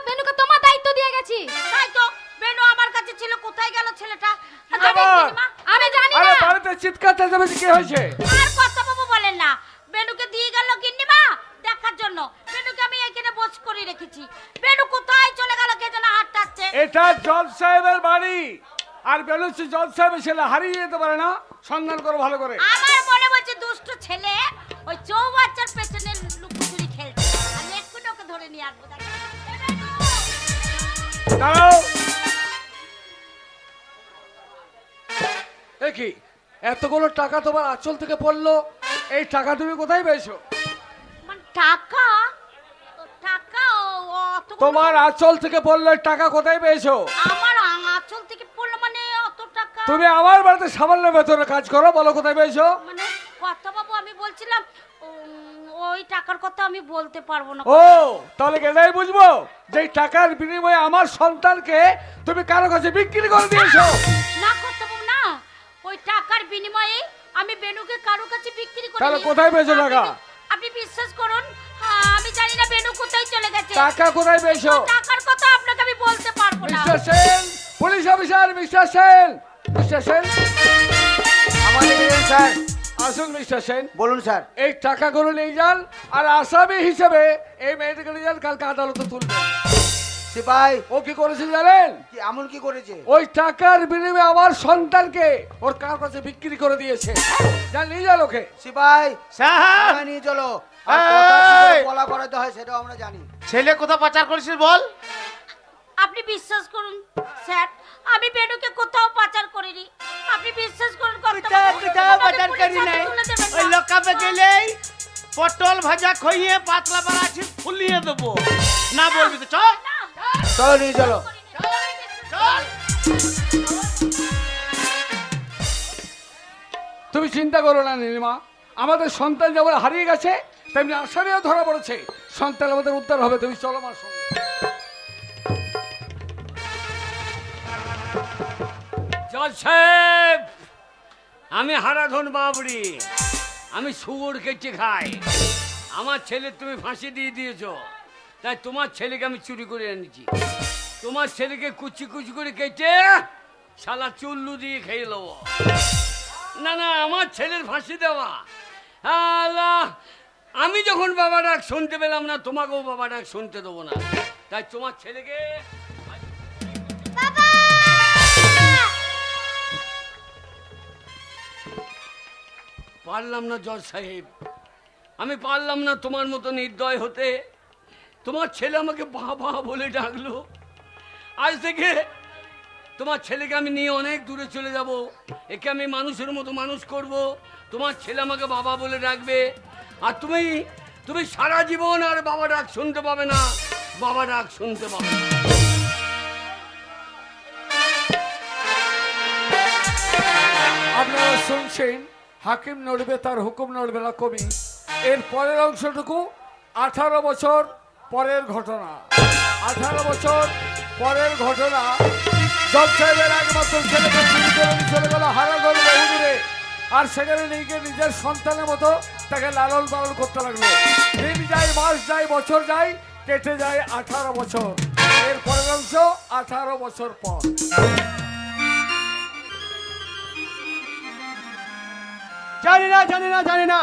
বেনুকে তোমার দায়িত্ব দিয়ে গেছি। তাই তো, বেনু আমার কাছে ছিল, কোথায় গেল ছেলেটা? আমি জানি আরে না। বাড়িতে চিৎকার চেঁচামেচি কি হয়েছে? আর কথা বাবু বলেন না, বেনুকে দিয়ে গেল গিন্নিমা দেখার জন্য। বেনুকে আমি এখানে বস করে রেখেছি, বেনু কোথায় চলে গেল কে জানে, হাঁটাচ্ছে। এটা জজ সাহেবের বাড়ি, আর বেলুচি জজ সাহেবের ছেলে হারিয়ে যেতে পারে না, সন্ধান করো ভালো করে। আমার মনে হচ্ছে দুষ্ট ছেলে ওই চৌবাচ্চার পেছনে লুকোচুরি খেলছে, আমি এক্ষুনি ওকে ধরে নিয়ে আসবো। দাঁড়াও, এ কি এতগুলো টাকা তোমার আঁচল থেকে পড়লো? এই টাকা তুমি কোথায় পেয়েছো? মানে টাকা? টাকা অত? তোমার আঁচল থেকে পড়লো, এই টাকা কোথায় পেয়েছো? আমার আঁচল থেকে পড়লো মানে অত টাকা? তুমি আমার বাড়িতে সামান্য বেতনে কাজ করো, বলো কোথায় পেয়েছো? মানে কথা বাবু, আমি বলছিলাম ওই টাকার কথা আমি বলতে পারবো না। ও, তাহলে এটাই বুঝবো যে এই টাকার বিনিময়ে আমার সন্তানকে তুমি কারো কাছে বিক্রি করে দিয়েছো? না কথা বাবু না, ওই টাকার বিনিময়ে আমি বেনুকে কারো কাছে বিক্রি করি। তাহলে কোথায় পেয়েছো টাকা? আপনি বিশ্বাস করুন, আমি জানি না বেনু কোথায় চলে গেছে। টাকা কোথায় পেয়েছো? টাকার কথা আপনাকে আমি বলতে পারবো না। Mister Sen, police officer mister Sen, mister Sen, আমাদের স্যার। আসুন মিস্টার সেন। বলুন স্যার। এই টাকাগুলো নিয়ে যান, আর আসামি হিসেবে এই মেয়েটাকে নিয়ে যান, কালকে আদালতে তুলবেন। সিপাই, ও কি করেছে জানেন? কি এমন কি করেছে? ওই টাকার বিনিময়ে আমার সন্তানকে ওর কার কাছে বিক্রি করে দিয়েছে। যান নিয়ে যান ওকে। সিপাই স্যার, আমায় নিয়ে চলো। এই! আর কথা কি করে বলা করাতে হয় সেটাও আমরা জানি। ছেলে কোথা পাচার করেছিস বল? আপনি বিশ্বাস করুন স্যার, আমি বেনুকে কোথাও পাচার করিনি। আপনি বিশ্বাস করুন কোথাও বাজার করি নাই। ওই লোকাবে গেলেই পটল ভাজা খাইয়ে পাতলা বানাচ্ছি ফুলিয়ে দেবো না বলবি তো চল চলো নিয়ে চলো। চল। তুমি চিন্তা করো না নীলিমা, আমাদের সন্তান যেমন হারিয়ে গেছে তেমনি আসামিও ধরা পড়েছে, সন্তান আমাদের উদ্ধার হবে। তুমি চলো আমার সঙ্গে। জজ সাহেব, আমি হারাধন বাবরি, আমি শুয়োর কেটে খাই। আমার ছেলে তুমি ফাঁসি দিয়ে দিয়েছো, তাই তোমার ছেলেকে আমি চুরি করে এনেছি। তোমার ছেলেকে কুচি কুচি করে কেটে শালা চুল্লু দিয়ে খেয়ে নেবো। না না, আমার ছেলের ফাঁসি দেওয়া। আল্লাহ, আমি যখন বাবা ডাক শুনতে পেলাম না, তোমাকেও বাবা ডাক শুনতে দেবো না। তাই তোমার ছেলেকে পারলাম না জজ সাহেব, আমি পারলাম না তোমার মতো নির্দয় হতে। তোমার ছেলে আমাকে বাবা বলে ডাকলো। আজ থেকে তোমার ছেলেকে আমি নিয়ে অনেক দূরে চলে যাব। একে আমি মানুষের মতো মানুষ করব। তোমার ছেলে আমাকে বাবা বলে ডাকবে। আর তুমি সারা জীবন আর বাবা ডাক শুনতে পাবে না, বাবা ডাক শুনতে পাবে না। আপনারা শুনছেন হাকিম নড়বে তার হুকুম নড়বে না কবি। এর পরের অংশটুকু 18 বছর পরের ঘটনা। 18 বছর পরের ঘটনা। জজ সাহেবের একমাত্র ছেলেকে চুরি করে নিয়ে চলে গেল হারাধন বহুদূরে। আর সেখানে নিজেকে নিজের সন্তানের মতো তাকে লালন পালন করতে লাগলো। দিন যায়, মাস যায়, বছর যায়, কেটে যায় 18 বছর। এর পরের অংশ 18 বছর পর। জানি না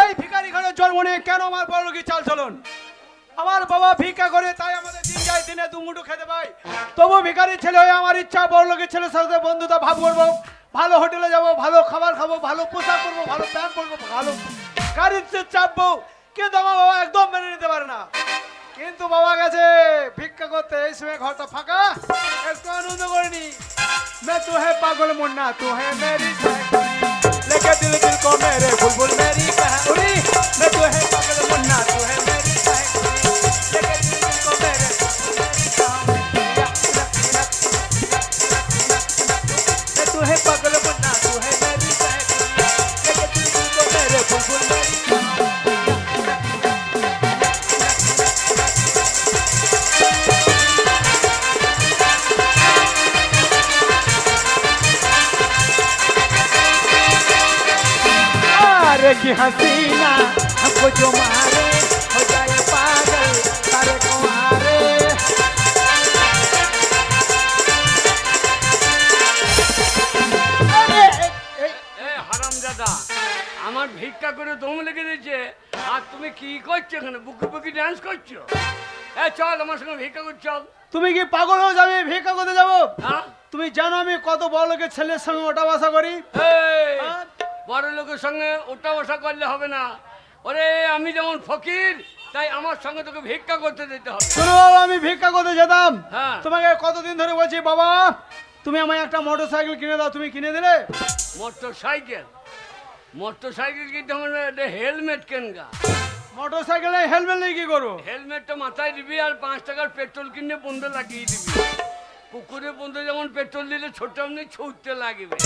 এই ভিখারি ঘরে জন্ম নিয়ে কেন আমার বড়লোকের চাল চলন। আমার বাবা ভিক্ষা করে, তাই আমাদের দিন যায়, দিনে দুমুঠো খেতে পাই। তবু ভিখারি ছেলে হয়ে আমার ইচ্ছা বড়লোকের ছেলের সাথে বন্ধুতা ভাব করবো, ভালো হোটেলে যাব, ভালো খাবার খাবো, ভালো পোশাক করবো, ভালো প্যান্ট পরবো, ভালো গাড়িতে চাপবো। কিন্তু আমার বাবা একদম মেনে নিতে পারে না। কিন্তু বাবা গেছে ভিক্ষা করতে, এই সময় ঘরটা ফাঁকা, একটু আনন্দ করিনি। मैं तू है पागल मुन्ना, तू है मेरी लेके दिल को मेरे बुलबुल मेरी कहानी। मैं तू है पागल मुन्ना, तू है मेरी लेके दिल को मेरे मैं तू है पागल मुन्ना, तू है मेरी लेके दिल को मेरे बुलबुल मेरी। की हसीना हमको जो मारे हो जाए पागल सारे कुंवारे। হারামজাদা, আমার ভিক্ষা করে দম লেগে দিয়েছে, আর তুমি কি করছো এখানে? বুকি বুকি ডান্স করছো? চল আমার সঙ্গে ভিক্ষা করছো। তুমি কি পাগল হয়ে যাবে? ভিক্ষা করতে যাবো? হ্যাঁ, তুমি জানো আমি কত বড় লোকের ছেলের সঙ্গে ওটা বসা করি। বড় লোকের সঙ্গে ওটা বসা করলে হবে না। ওরে, আমি যেমন ফকির, তাই আমার সঙ্গে তোকে ভিক্ষা করতে যেতে হবে। শোনো বাবা, আমি ভিক্ষা করতে যেতাম। হ্যাঁ। তোমাকে কতদিন ধরে বলছি বাবা তুমি আমায় একটা মোটর সাইকেল কিনে দাও, তুমি কিনে দিলে? মোটর সাইকেল কিনতে হবে, হেলমেট কেনগা? মোটর সাইকেলে হেলমেট নেই কি করবো? হেলমেটটা মাথায় দিবি আর 5 টাকার পেট্রোল কিনে বন্ধ লাগিয়ে দিবি। পুকুরে বন্ধে যেমন পেট্রোল দিলে ছোট এমনি ছুটতে লাগবে।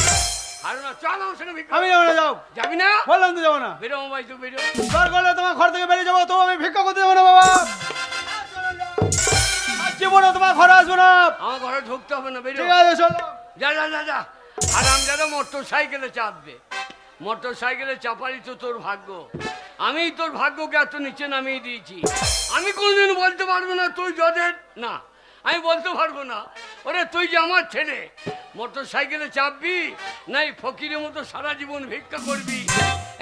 আর না, চল আমার সঙ্গে ভিক্ষা। আমি যাবো না। যাও। যাবি না? বললাম তো যাবো না। বেরো ভাই, তুই বেরো। দর করলে তোমার ঘর থেকে বেরিয়ে যাবো, তো আমি ভিক্ষা করতে যাবো না বাবা। জীবনে তোমার ঘরে আসবো না। আমার ঘরে ঢুকতে হবে না, বেরো। ঠিক আছে চলো। যা যা যা যা। আরাম যারা মোটর সাইকেলে চাপবে, মোটর সাইকেলে চাপারই তো তোর ভাগ্য। আমি তোর ভাগ্যকে এত নিচে নামিয়ে দিয়েছি। আমি কোনদিন বলতে পারবো না তুই জজের না, আমি বলতে পারবো না ওরে তুই যে আমার ছেলে মোটর সাইকেলে চাপবি নাই ফকিরের মতো সারা জীবন ভিক্ষা করবি,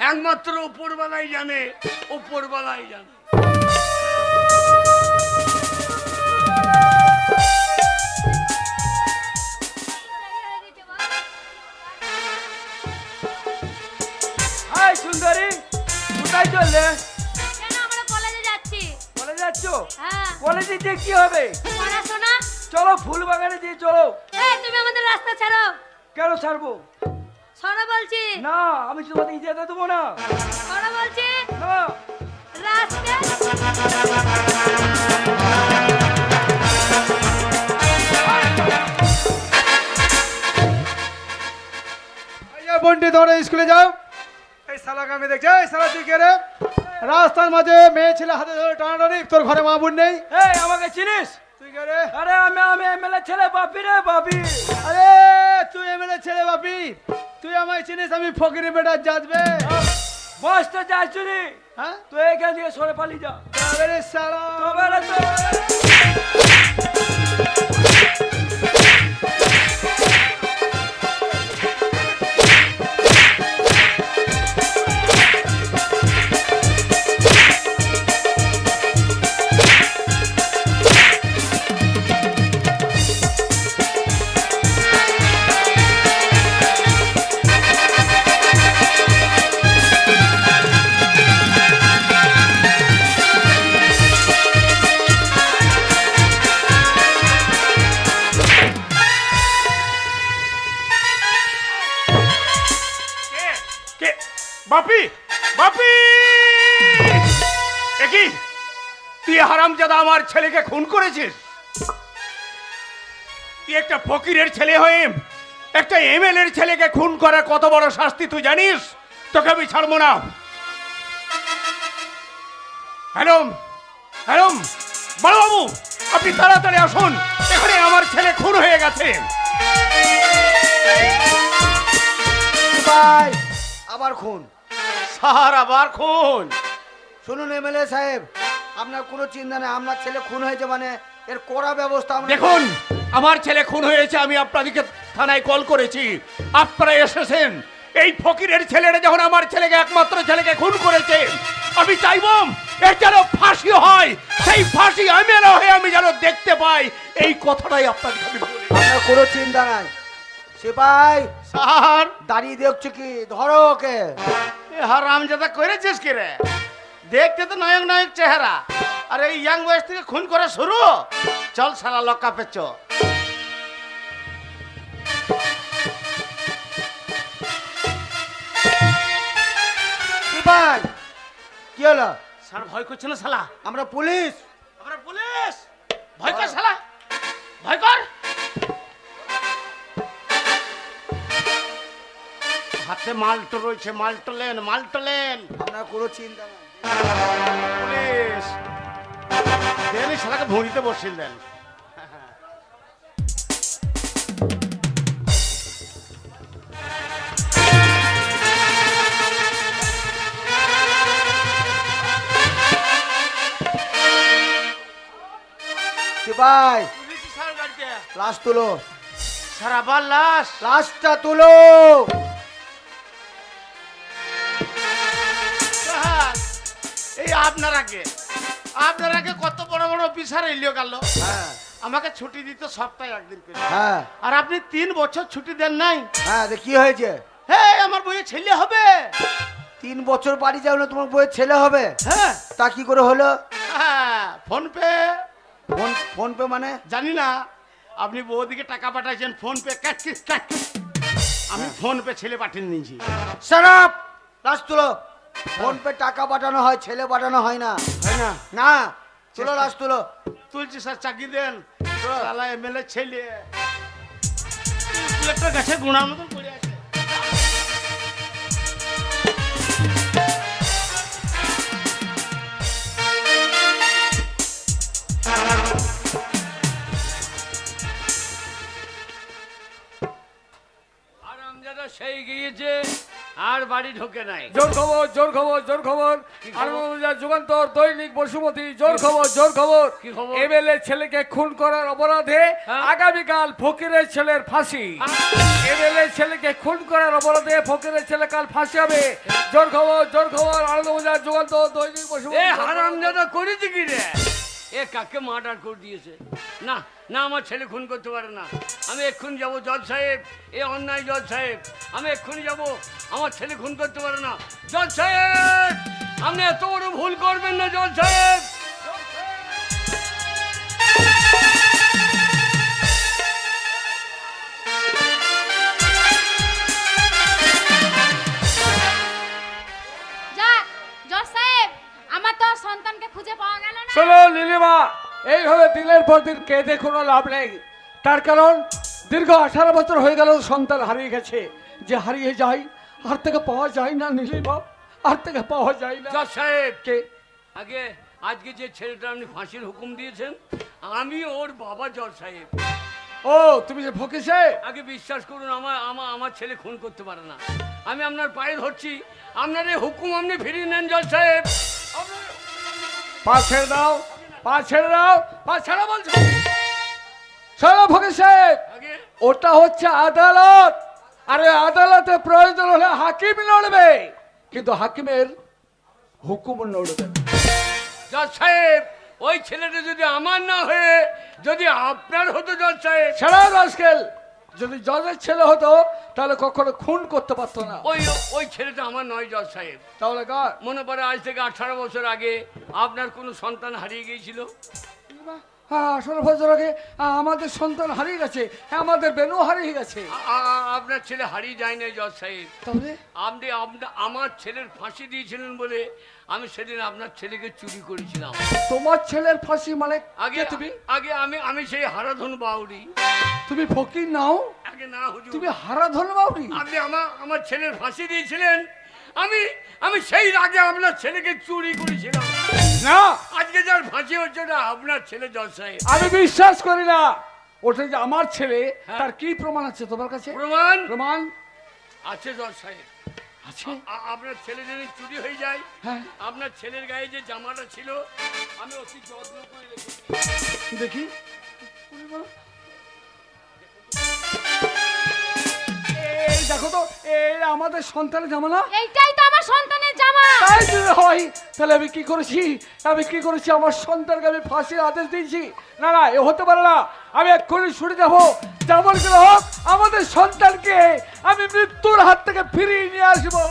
একমাত্র উপরবেলাই জানে, উপরবেলাই জানে। সুন্দরী কোথায় চললে? কেন আমরা কলেজে যাচ্ছি। কলেজে যাচ্ছ? হ্যাঁ। কলেজে গিয়ে কি হবে? পড়াশোনা। চলো ফুল বাগানে দিয়ে চলো। এই তুমি আমাদের রাস্তা ছাড়ো। কেন ছাড়বো? সরো বলছি। না আমি তোমাদের যেতে দেবো না। সরো বলছি। না রাস্তা বন্টি ধরে স্কুলে যাও। এই শালাকে আমি দেখছি, এই শালা তুই কে রে? রাস্তার মাঝে মেয়ে ছেলে হাতে ধরে টানাটানি, তোর ঘরে মা বোন নেই? এই আমাকে চিনিস? তুই কে রে? আরে আমি এমএলএ ছেলে বাপি রে বাপি। আরে তুই এমএলএ ছেলে বাপি, তুই আমায় চিনিস? আমি ফকিরি বেটা যাজবে। বসতে যাস চুরি। হ্যাঁ তুই এখান থেকে সরে পালিয়ে যা। তবে রে শালা, তবে রে তো বাপি বাপি একই তুই হারামজাদা আমার ছেলেকে খুন করেছিস। তুই একটা ফকিরের ছেলে হয়ে একটা এমএলএর ছেলেকে খুন করার কত বড় শাস্তি তুই জানিস? তোকে আমি ছাড়বো না। হ্যালো হ্যালো বড়বাবু, আপনি তাড়াতাড়ি আসুন, এখানে আমার ছেলে খুন হয়ে গেছে। ভাই আবার খুন? স্যার আবার খুন? শুনুন এমএলএ সাহেব, আপনার কোনো চিন্তা নেই, আপনার ছেলে খুন হয়েছে মানে এর কড়া ব্যবস্থা আমরা দেখুন, আমার ছেলে খুন হয়েছে, আমি আপনাদেরকে থানায় কল করেছি, আপনারা এসেছেন। এই ফকিরের ছেলেটা যখন আমার ছেলেকে একমাত্র ছেলেকে খুন করেছে, আমি চাইবো এর যেন ফাঁসি হয়, সেই ফাঁসি আমি হয়ে আমি যেন দেখতে পাই। এই কথাটাই আপনাকে আমি বলি। আপনার কোনো চিন্তা নাই। সিপাই স্যার দাঁড়িয়ে দেখছো কি? ধরো ওকে। হারামজাদা করেছিস কি রে? দেখতে তো নায়ক নায়ক চেহারা, আর এই ইয়াং বয়স থেকে খুন করা শুরু। চল সারা লক্কা পেছ। সিপাই কি হলো? স্যার ভয় করছে না শালা? আমরা পুলিশ। আমরা পুলিশ? ভয় কর শালা, ভয় কর। হাতে মালটো রয়েছে, মালটো লেন, মালটো লেন। আপনার কোনো চিন্তা নাই। পুলিশ দেন, এই শালাকে ভুঁড়িতে বসিয়ে দেন। সিপাই পুলিশ স্যার গাড়িতে। লাশ তুলো। স্যার আবার লাশ? লাশটা তুলো। স্যার, এই আপনার আগে কত বড় বড় অফিসার এলিও গেল। হ্যাঁ আমাকে ছুটি দিত সপ্তাহে একদিন করে, হ্যাঁ আর আপনি 3 বছর ছুটি দেন নাই। হ্যাঁ, কি হয়েছে? হ্যাঁ, আমার বইয়ে ছেলে হবে। 3 বছর বাড়ি যাও না, তোমার বইয়ের ছেলে হবে? হ্যাঁ তা কি করে হলো? হ্যাঁ, ফোন পে। ফোন পে মানে? জানি না, আপনি বৌদিকে টাকা পাঠাইছেন ফোন পে। আমি ফোন পে ছেলে পাঠিয়ে নিয়েছি। শারাপ। লাশ তুলো। ফোন পে টাকা পাঠানো হয়, ছেলে পাঠানো হয় না। হয় না? না, তুলো লাশ তুলো। তুলছি স্যার, চাকি দেন। শালা এমএলএ ছেলে একটা গাছের গুণার মতন পড়ে আছে। আরামজাদা সেই গিয়েছে আর বাড়ি ঢোকে নাই। জোর খবর, জোর খবর, জোর খবর। আনন্দবাজার যুগান্তর, দৈনিক বসুমতী, জোর খবর, জোর খবর। কি খবর? এমএলএ ছেলেকে খুন করার অপরাধে হ্যাঁ? আগামীকাল ফকিরের ছেলের ফাঁসি। এমএলএ ছেলেকে খুন করার অপরাধে ফকিরের ছেলে কাল ফাঁসি হবে। জোর খবর, জোর খবর। আনন্দবাজার যুগান্তর, দৈনিক এ বসুমতী। হারামজাদা করেছে কি রে? এ কাকে মার্ডার করে দিয়েছে? না না, আমার ছেলে খুন করতে পারে না। আমি এক্ষুনি যাবো জজ সাহেব, এ অন্যায় জজ সাহেব, আমি এক্ষুনি যাবো। আমার ছেলে খুন করতে পারে না। জজ সাহেব, আপনি এত বড় ভুল করবেন না জজ সাহেব। দিনের পর দিন কেঁদে কোনো লাভ নেই। তার কারণ দীর্ঘ 18 বছর হয়ে গেল সন্তান হারিয়ে গেছে। যে হারিয়ে যায় আর থেকে পাওয়া যায় না নীলি বাপ, আর থেকে পাওয়া যায় না। জজ সাহেব কে আগে আজকে যে ছেলেটা আপনি ফাঁসির হুকুম দিয়েছেন আমি ওর বাবা জজ সাহেব। ও তুমি যে ফকির সাহেব? আগে বিশ্বাস করুন আমার ছেলে খুন করতে পারে না। আমি আপনার পায়ে ধরছি, আপনার এই হুকুম আপনি ফিরিয়ে নেন জজ সাহেব। পা ছেড়ে দাও, পা ছেড়ে দাও, পা ছেড়ে বলছো। শোনো ফকির সাহেব, আগে ওটা হচ্ছে আদালত, আর ওই আদালতে প্রয়োজন হলে হাকিম লড়বে, কিন্তু হাকিমের হুকুম নড়বে। জজ সাহেব ওই ছেলেটা যদি আমার না হয়ে যদি আপনার হতো জজ সাহেব। সেটাও রাজকেল, যদি জজের ছেলে হতো তাহলে কখনো খুন করতে পারতো না। ওই ছেলেটা আমার নয় জজ সাহেব। তাহলে কার? মনে পড়ে আজ থেকে 18 বছর আগে আপনার কোনো সন্তান হারিয়ে গিয়েছিল। হ্যাঁ, 18 বছর আগে আমাদের সন্তান হারিয়ে গেছে, আমাদের বেনু হারিয়ে গেছে। আপনার ছেলে হারিয়ে যায় না জজ সাহেব। তাহলে আপনি আমার ছেলের ফাঁসি দিয়েছিলেন বলে আমি সেদিন আপনার ছেলেকে চুরি করেছিলাম। তোমার ছেলের ফাঁসি মানে? আগে আমি সেই হারাধন বাউরি। তুমি ফকির নাও? আগে না হুজুর, তুমি হারাধন বাউরি। আপনি আমার ছেলের ফাঁসি দিয়েছিলেন, আমি সেই রাগে আপনার ছেলেকে চুরি করেছিলাম। না, আজকে যার ফাঁসি হচ্ছে না আপনার ছেলে জজ সাহেব। আমি বিশ্বাস করি না ওটা যে আমার ছেলে। তার কি প্রমাণ আছে তোমার কাছে? প্রমাণ আছে জজ সাহেব, আছে। আপনার ছেলে যদি চুরি হয়ে যায়, হ্যাঁ, আপনার ছেলের গায়ে যে জামাটা ছিল আমি অতি যত্ন করে রেখেছি। দেখি। এই দেখো তো, এই আমাদের সন্তানের জামা না? এইটাই তো আমার সন্তানের জামা। তাই যদি হয় তাহলে আমি কি করেছি? আমার সন্তানকে আমি ফাঁসির আদেশ দিয়েছি। না না, এ হতে পারে না। আমি এক্ষুনি ছুটে যাবো, যেমন করে হোক আমাদের সন্তানকে আমি মৃত্যুর হাত থেকে ফিরিয়ে নিয়ে আসবো।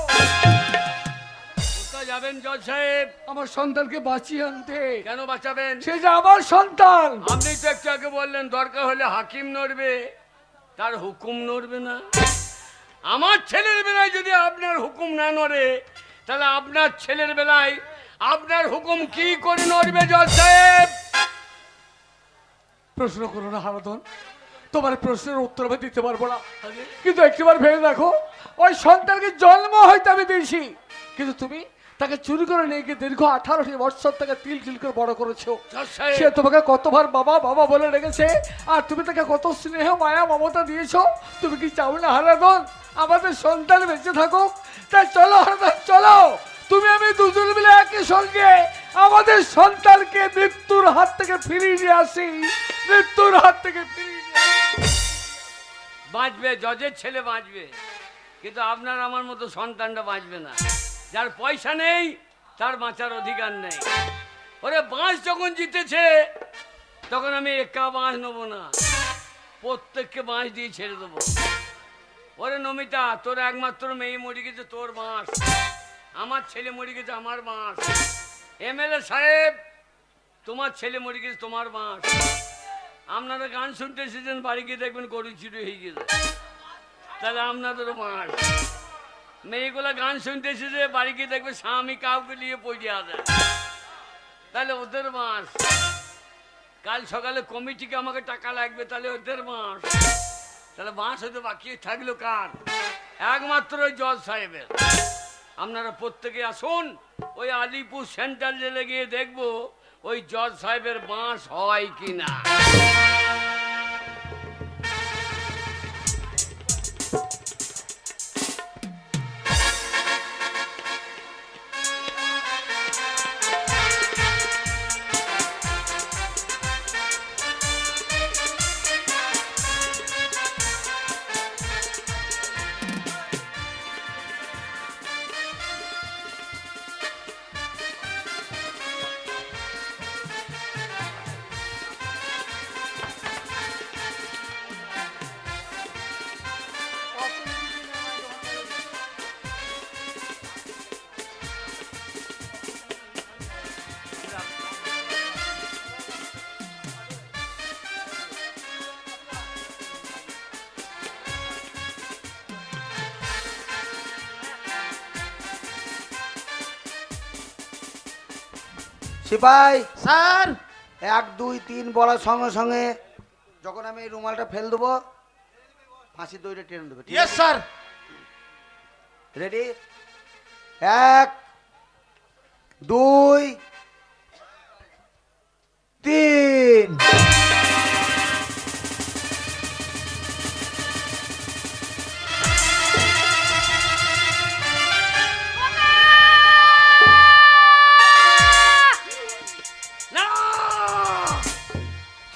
কোথায় যাবেন জজ সাহেব? আমার সন্তানকে বাঁচিয়ে আনতে। কেন বাঁচাবেন? সে যে আমার সন্তান। আপনি তো একটু আগে বললেন দরকার হলে হাকিম নড়বে, তার হুকুম নড়বে না। আমার ছেলের বেলায় যদি আপনার হুকুম না নড়ে তাহলে আপনার ছেলের বেলায় আপনার হুকুম কি করে নড়বে জজ সাহেব? প্রশ্ন করো না হারাধন, তোমার প্রশ্নের উত্তর আমি দিতে পারবো না। কিন্তু একটিবার ভেবে দেখো, ওই সন্তানকে জন্ম হয়তো আমি দিয়েছি, কিন্তু তুমি তাকে চুরি করে নিয়ে গিয়ে দীর্ঘ 18টি বছর থেকে তিল তিল করে বড় করেছো। সে তোমাকে কতবার বাবা বাবা বলে রেখেছে, আর তুমি তাকে কত স্নেহ মায়া মমতা দিয়েছো। তুমি কি চাও না হারাধন আমাদের সন্তান বেঁচে থাকুক? তাই চলো হারাধন, চলো তুমি আমি দুজন মিলে একই সঙ্গে আমাদের সন্তানকে মৃত্যুর হাত থেকে ফিরিয়ে নিয়ে আসি। মৃত্যুর হাত থেকে ফিরিয়ে নিয়ে বাঁচবে, জজের ছেলে বাঁচবে, কিন্তু আপনার আমার মতো সন্তানটা বাঁচবে না। যার পয়সা নেই তার বাঁচার অধিকার নেই। ওরে বাঁশ যখন জিতেছে তখন আমি একা বাঁশ নেবো না, প্রত্যেককে বাঁশ দিয়ে ছেড়ে দেবো। ওরে নমিতা, তোর একমাত্র মেয়ে মরে গেছে, তোর বাঁশ। আমার ছেলে মরে গেছে, আমার বাঁশ। এমএলএ সাহেব, তোমার ছেলে মরে গেছে, তোমার বাঁশ। আপনারা গান শুনতে এসেছেন, বাড়ি গিয়ে দেখবেন গরু চুরি হয়ে গেছে, তাহলে আপনাদেরও বাঁশ। মেয়েগুলা গান শুনতে এসেছে, বাড়ি গিয়ে দেখবে স্বামী কাউকে নিয়ে পড়ে আছে, তাহলে ওদের বাঁশ। কাল সকালে কমিটিকে আমাকে টাকা লাগবে, তাহলে ওদের বাঁশ। তাহলে বাঁশ হয়তো বাকি থাকলো কার? একমাত্র ওই জজ সাহেবের। আপনারা প্রত্যেকে আসুন, ওই আলিপুর সেন্ট্রাল জেলে গিয়ে দেখবো ওই জজ সাহেবের বাঁশ হয় কিনা। সিপাই, স্যার, 1 2 3 বলার সঙ্গে সঙ্গে যখন আমি এই রুমালটা ফেল দেবো ফাঁসির দড়িটা টেনে দেবে। Yes sir. রেডি? 1 2 3।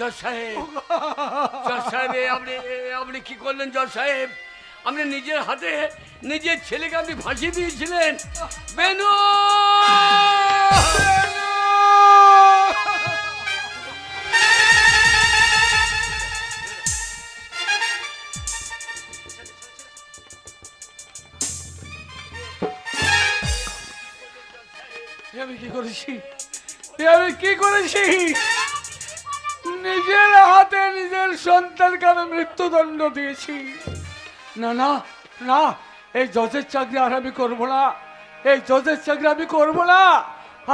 জজ সাহেব, জজ সাহেব, আপনি কি করলেন জজ সাহেব? আপনি নিজের হাতে নিজের ছেলেকে আপনি ফাঁসি দিয়েছিলেন। বেনু, আমি কি করেছি? আমি কি করেছি? নিজের হাতে নিজের সন্তানকে আমি মৃত্যুদণ্ড দিয়েছি। না না না, এই জজের চাকরি আর আমি করবো না, এই জজের চাকরি আমি করবো না।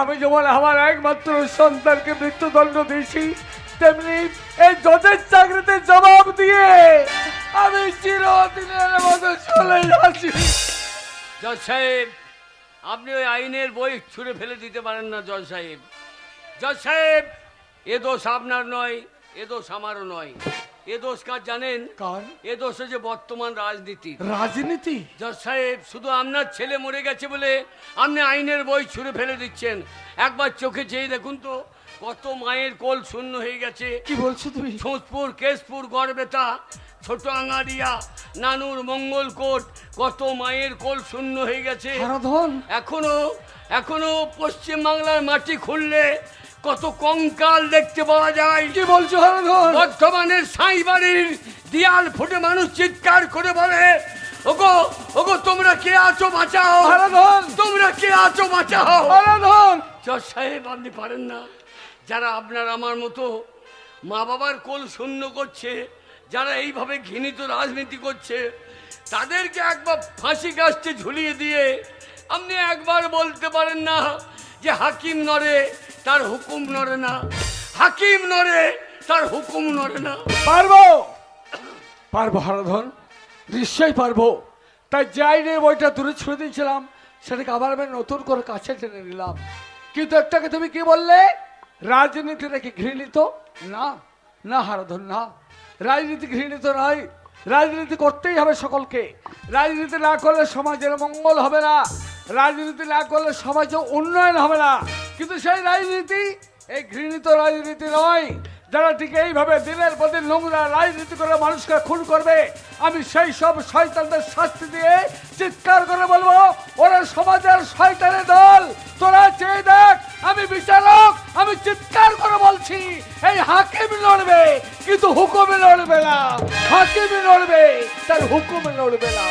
আমি যেমন আমার একমাত্র সন্তানকে মৃত্যুদণ্ড দিয়েছি, তেমনি এই জজের চাকরিতে জবাব দিয়ে আমি চিরদিনের মতো চলে যাচ্ছি। জজ সাহেব, আপনি ওই আইনের বই ছুঁড়ে ফেলে দিতে পারেন না জজ সাহেব। জজ সাহেব, এ দোষ আপনার নয়, এ দোষ আমারও নয়। এ দোষ কার জানেন? কার? এ দোষ হচ্ছে বর্তমান রাজনীতি। রাজনীতি? জজ সাহেব, শুধু আপনার ছেলে মরে গেছে বলে আপনি আইনের বই ছুঁড়ে ফেলে দিচ্ছেন। একবার চোখে চেয়ে দেখুন তো, কত মায়ের কোল শূন্য হয়ে গেছে। কি বলছো তুমি? সোঁতপুর, কেশপুর, গড়বেতা, ছোট আঙারিয়া, নানুর, মঙ্গলকোট, কত মায়ের কোল শূন্য হয়ে গেছে। হারাধন, এখনো পশ্চিম বাংলার মাটি খুললে কত কঙ্কাল দেখতে পাওয়া যায়। কি বলছো হারাধন? বর্ধমানের সাই বাড়ির দেয়াল ফুটে মানুষ চিৎকার করে বলে, ওগো ওগো তোমরা কে আছো বাঁচাও, হারাধন তোমরা কে আছো বাঁচাও। হারাধন, জজ সাহেব, আপনি পারেন না। যারা আপনার আমার মতো মা বাবার কোল শূন্য করছে, যারা এইভাবে ঘৃণিত রাজনীতি করছে, তাদেরকে একবার ফাঁসি কাস্টে ঝুলিয়ে দিয়ে আপনি একবার বলতে পারেন না যে হাকিম নড়ে তার হুকুম নড়ে না, হাকিম নড়ে তার হুকুম নড়ে না। পারবো, পারবো হারাধন, নিশ্চয়ই পারবো। তাই যাই রে বইটা দূরে ছুড়ে দিয়েছিলাম, সেটাকে আবার আমি নতুন করে কাছে টেনে নিলাম। কিন্তু একটাকে তুমি কি বললে, রাজনীতিটা কি ঘৃণিত? না না হারাধন, না, রাজনীতি ঘৃণিত নয়। রাজনীতি করতেই হবে সকলকে। রাজনীতি না করলে সমাজের মঙ্গল হবে না, রাজনীতি না করলে সমাজের উন্নয়ন হবে না। কিন্তু সেই রাজনীতি এই ঘৃণিত রাজনীতি নয়। যারা ঠিক এইভাবে দিনের পর দিন নোংরা রাজনীতি করে মানুষকে খুন করবে, আমি সেই সব শয়তানদের শাস্তি দিয়ে চিৎকার করে বলবো, ওরা সমাজের শয়তানের দল, তোরা চেয়ে দেখ আমি বিচারক, আমি চিৎকার করে বলছি, এই হাকিম লড়বে কিন্তু হুকুমে লড়বে না, হাকিমই লড়বে তার হুকুমে লড়বে না।